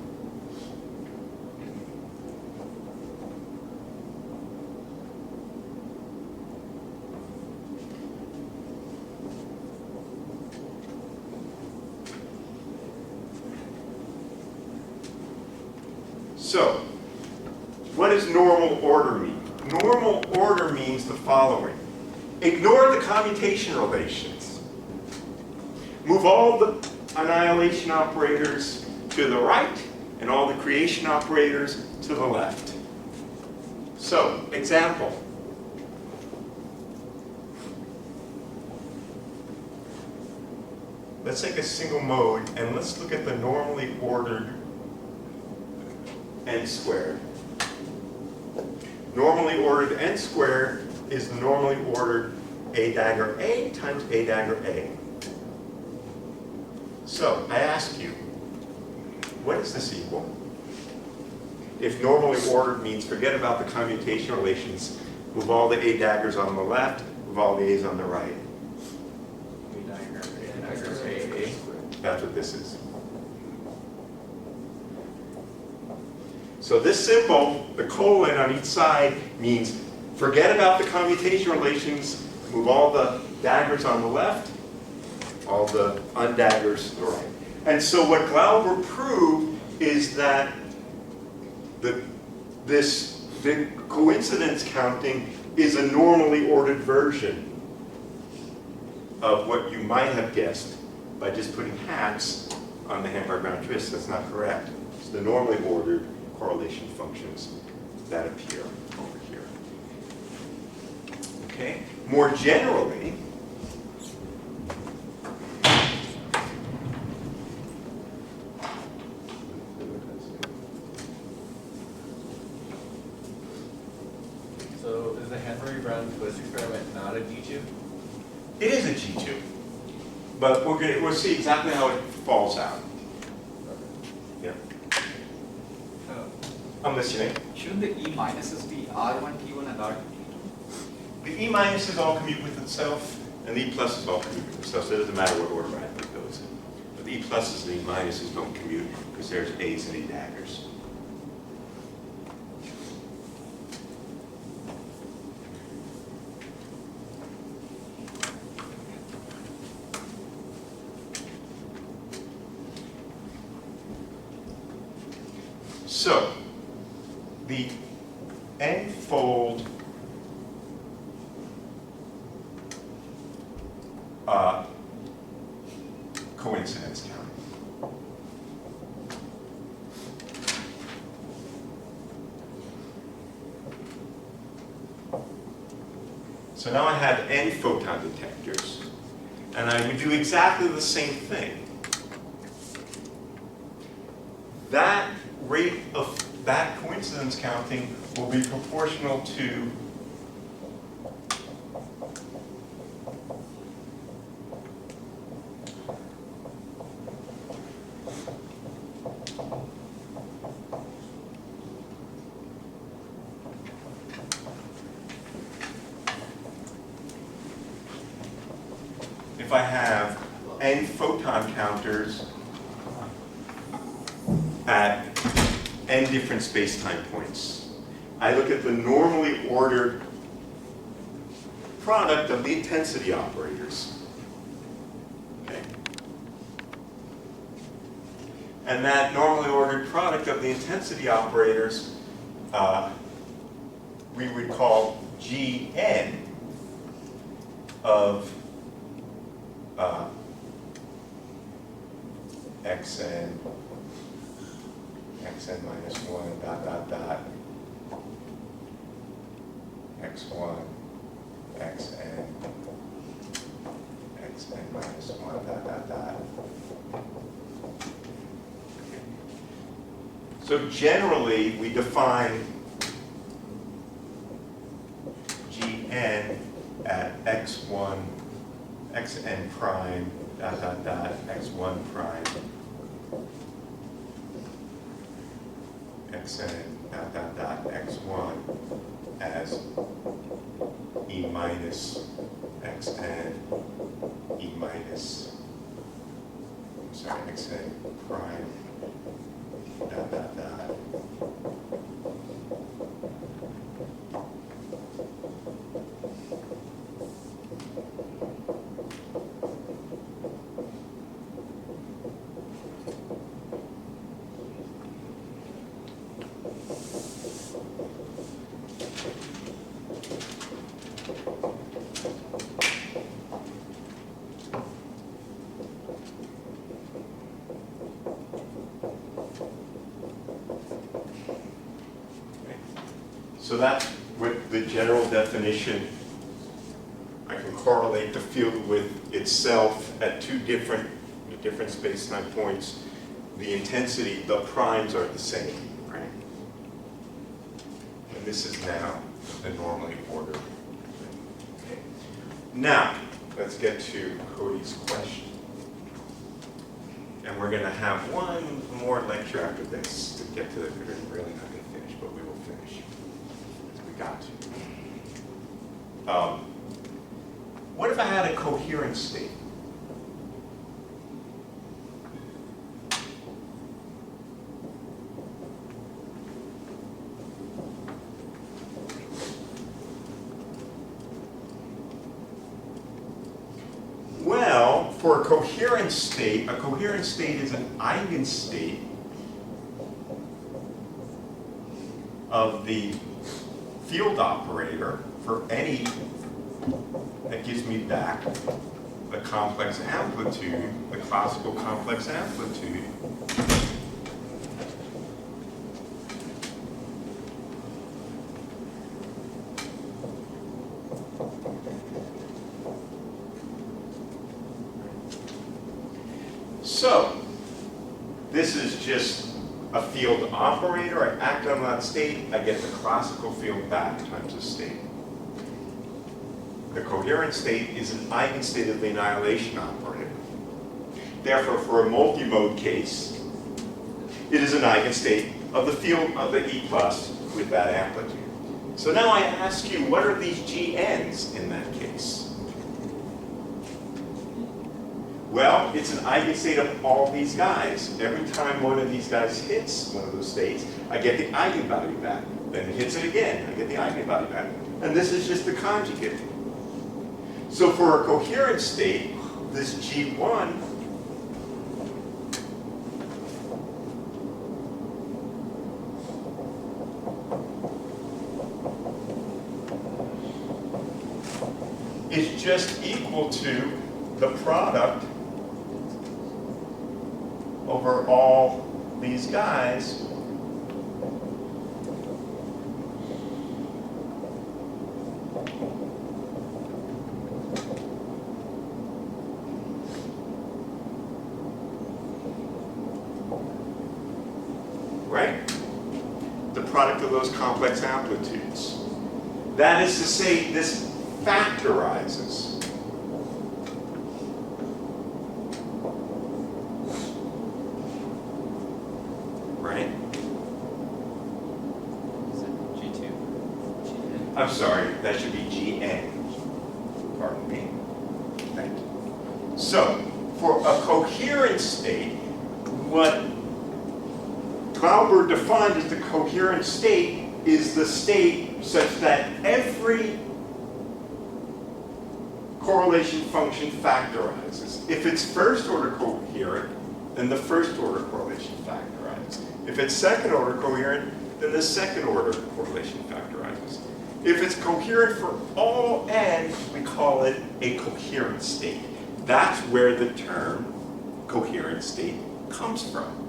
So, what does normal order mean? Normal order means the following. Ignore the commutation relations. Move all the annihilation operators to the right and all the creation operators to the left. So, example. Let's take a single mode and let's look at the normally ordered n squared. Normally ordered n squared is the normally ordered A dagger A times A dagger A. So, I ask you, what is this equal? If normally ordered means forget about the commutation relations, move all the A daggers on the left, move all the A's on the right. That's what this is. So this symbol, the colon on each side, means forget about the commutation relations, move all the daggers on the left, all the undaggers to the right. And so what Glauber proved is that the coincidence counting is a normally ordered version of what you might have guessed by just putting hats on the Hanbury ground twist. That's not correct. It's the normally ordered correlation functions that appear over here. Okay? More generally, So is the Hanbury ground twist experiment not a G2? it is a G2, but we'll see exactly how it falls out. Yeah. I'm listening. Shouldn't the E minuses be R1, T1, and R2, T2? The E minuses all commute with itself, and the E pluses all commute with itself, so it doesn't matter what order I put those in. But the E pluses and E minuses don't commute because there's A's and A daggers. So, the n-fold coincidence count. So now I have n photon detectors, and I would do exactly the same thing. That rate of that coincidence counting will be proportional to if I have n photon counters at n different space-time points. I look at the normally ordered product of the intensity operators. Okay. And that normally ordered product of the intensity operators we would call Gn of xn minus 1 dot dot dot x1 xn minus 1 dot dot dot. So generally we define Gn at x1 xn prime dot dot dot x1 prime xn dot dot dot x1 as e minus xn e minus, I'm sorry, xn prime dot dot dot. So that's with the general definition. I can correlate the field with itself at two different space-time points. The intensity, the primes are the same, right? And this is now the normally ordered. Okay. Now, let's get to Cody's question. And we're going to have one more lecture after this to get to the, we're really not going to finish, but we will finish. Got to. What if I had a coherent state? Well, for a coherent state is an eigenstate of the field operator for any that gives me back the complex amplitude, the classical complex amplitude. So, this is just a field operator. I act on that state, I get the classical field back times the state. The coherent state is an eigenstate of the annihilation operator. Therefore, for a multimode case, it is an eigenstate of the field of the E plus with that amplitude. So now I ask you, what are these GNs in that case? Well, it's an eigenstate of all these guys. Every time one of these guys hits one of those states, I get the eigenvalue back. Then it hits it again, I get the eigenvalue back. And this is just the conjugate. So for a coherent state, this G1 is just equal to the product over all these guys right? The product of those complex amplitudes. That is to say, this factorizes. Right? Is it G2? I'm sorry, that should be Gn. Pardon me. Thank you. So, for a coherent state, what Glauber defined as the coherent state is the state such that every correlation function factorizes. If it's first order coherent, then the first order correlation factorizes. If it's second order coherent, then the second order correlation factorizes. If it's coherent for all n, we call it a coherent state. That's where the term coherent state comes from.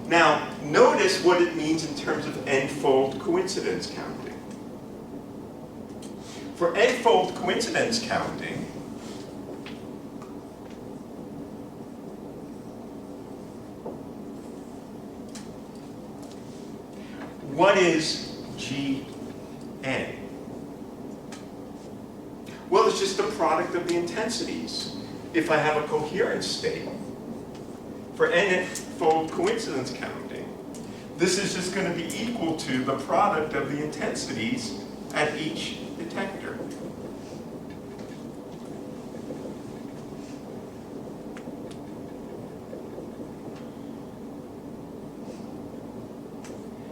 Now, notice what it means in terms of n-fold coincidence counting. For n-fold coincidence counting, what is Gn? Well, it's just the product of the intensities. If I have a coherent state, for n-fold coincidence counting, this is just going to be equal to the product of the intensities at each detector.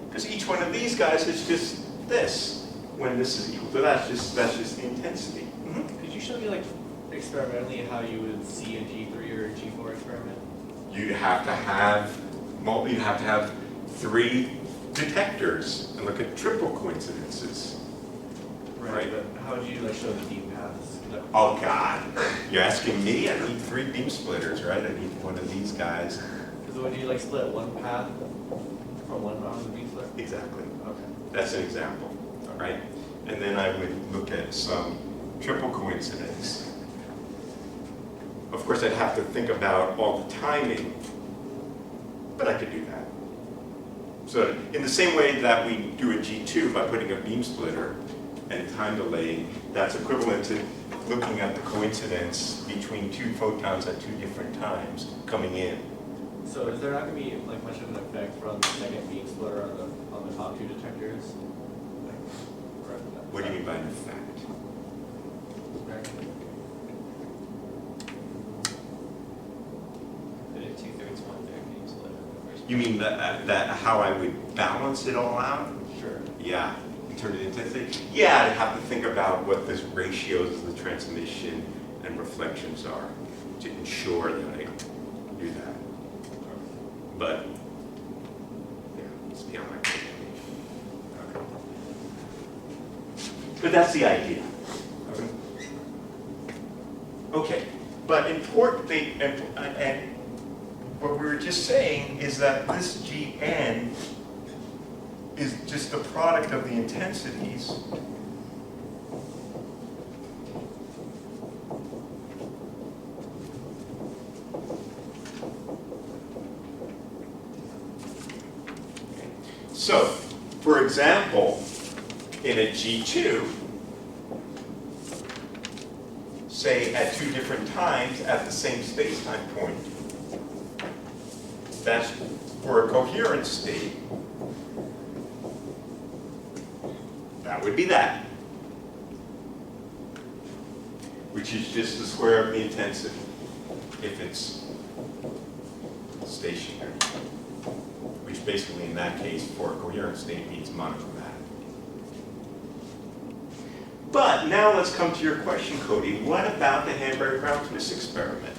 Because each one of these guys is just this. When this is equal to that, that's just the intensity. Could you show me, like, experimentally how you would see a G3 or a G4 experiment? You'd have to have 3 detectors and look at triple coincidences. Right. But how would you, like, show the deep paths? Oh God, you're asking me? I need 3 beam splitters, right? I need one of these guys. Because would you, like, split one path from one arm of the beam splitter? Exactly. Okay. That's an example, all right? And then I would look at some triple coincidence. Of course, I'd have to think about all the timing, but I could do that. So in the same way that we do a G2 by putting a beam splitter and time delaying, that's equivalent to looking at the coincidence between 2 photons at 2 different times coming in. So is there not going to be, like, much of an effect from the second beam splitter on the top 2 detectors? What do you mean by an effect? Put it 2/3, 1/3 beam splitter. You mean that how I would balance it all out? Sure. Yeah, in terms of intensity? Yeah, I'd have to think about what the ratios of the transmission and reflections are to ensure that I do that. But, yeah, it's beyond my capability. But that's the idea. Okay, but importantly, and what we were just saying is that this Gn is just the product of the intensities So, for example, in a G2, say at 2 different times at the same space-time point, that's for a coherent state, that would be that, which is just the square of the intensity if it's stationary, which basically in that case for a coherent state means monochromatic. But now let's come to your question, Cody. What about the Hanbury-Brown Twiss experiment?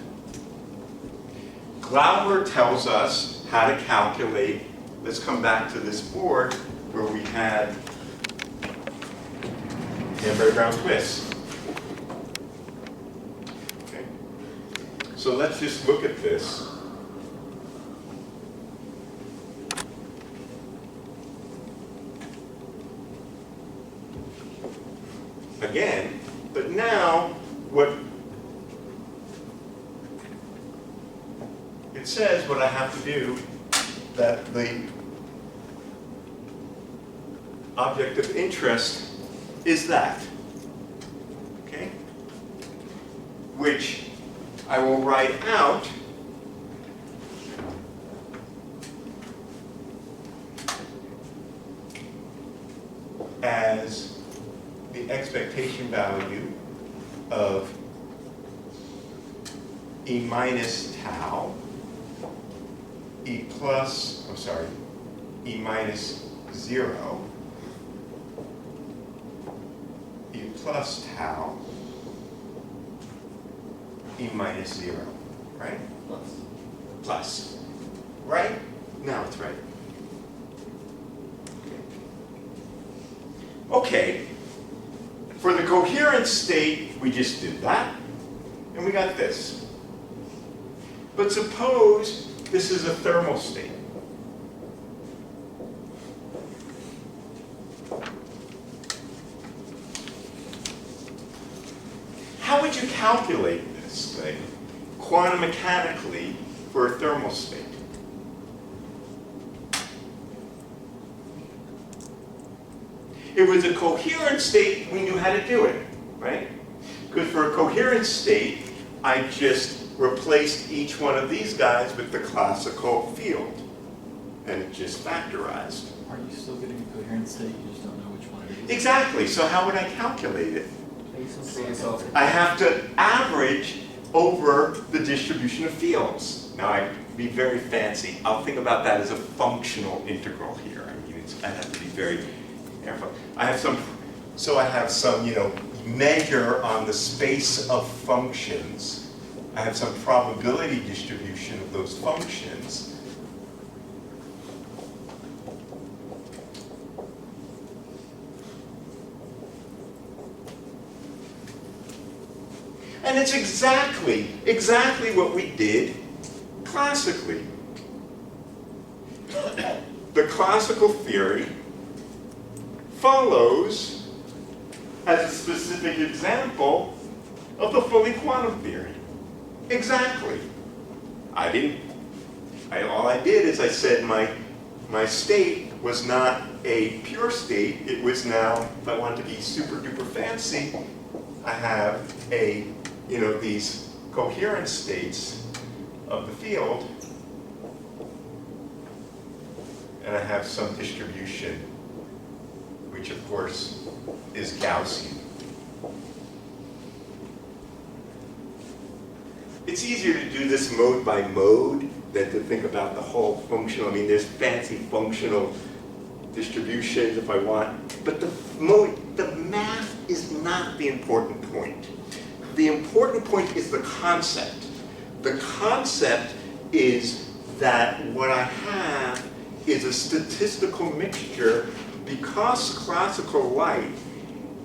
Glauber tells us how to calculate, let's come back to this board where we had Hanbury-Brown Twiss. Okay. So let's just look at this. Again, but now what it says, what I have to do that the object of interest is that, okay? Which I will write out as the expectation value of E minus tau, E plus, I'm sorry, E minus 0, E plus tau, E minus 0, right? Plus. Right? Now it's right. Okay. For the coherent state, we just did that, and we got this. But suppose this is a thermal state. How would you calculate this thing quantum mechanically for a thermal state? If it was a coherent state, we knew how to do it, right? Because for a coherent state, I just replaced each one of these guys with the classical field, and it just factorized. Are you still getting a coherent state? You just don't know which one it is? Exactly. So how would I calculate it? Base of I have to average over the distribution of fields. Now, I'd be very fancy. I'll think about that as a functional integral here. I mean, I have to be very careful. I have some, measure on the space of functions. I have some probability distribution of those functions. And it's exactly what we did classically. The classical theory follows as a specific example of the fully quantum theory. Exactly. All I did is I said my state was not a pure state. It was now, if I want to be super duper fancy, I have these coherent states of the field, and I have some distribution, which of course is Gaussian. It's easier to do this mode by mode than to think about the whole functional. I mean, there's fancy functional distributions if I want, but the math is not the important point. The important point is the concept. The concept is that what I have is a statistical mixture, because classical light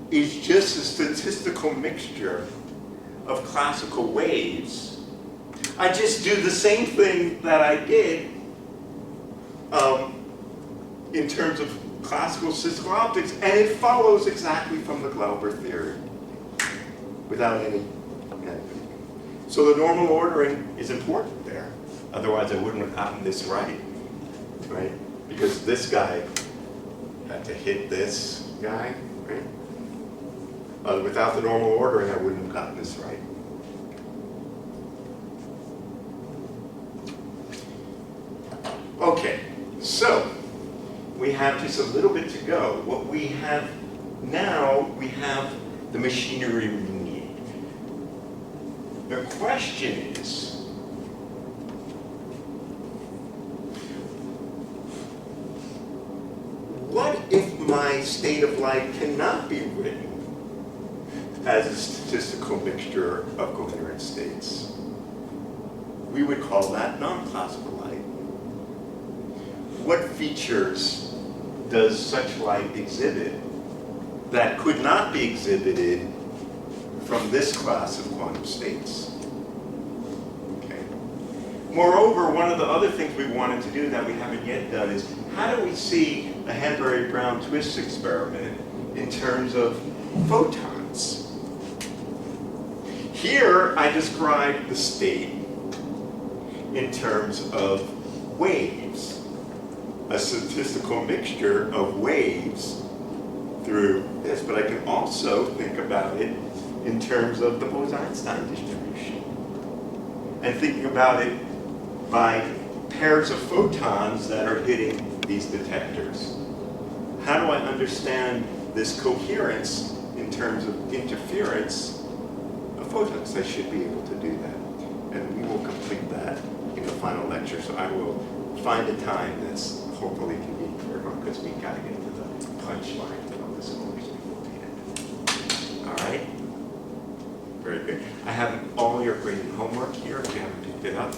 is just a statistical mixture of classical waves. I just do the same thing that I did in terms of classical statistical optics, and it follows exactly from the Glauber theory without any. So the normal ordering is important there. Otherwise, I wouldn't have gotten this right? Because this guy had to hit this guy, right? Without the normal ordering, I wouldn't have gotten this right. Okay, so we have just a little bit to go. What we have now, we have the machinery we need. The question is, what if my state of light cannot be written as a statistical mixture of coherent states? We would call that non-classical light. What features does such light exhibit that could not be exhibited from this class of quantum states? Okay. Moreover, one of the other things we wanted to do that we haven't yet done is, how do we see a Hanbury-Brown Twiss experiment in terms of photons? Here, I describe the state in terms of waves. a statistical mixture of waves through this, but I can also think about it in terms of the Bose-Einstein distribution. And thinking about it by pairs of photons that are hitting these detectors. How do I understand this coherence in terms of interference of photons? I should be able to do that. And we will complete that in the final lecture. So I will find a time that's hopefully convenient for everyone, because we got to get to the punchline of this course beforehand. All right? Very good. I have all your graded homework here if you haven't picked it up.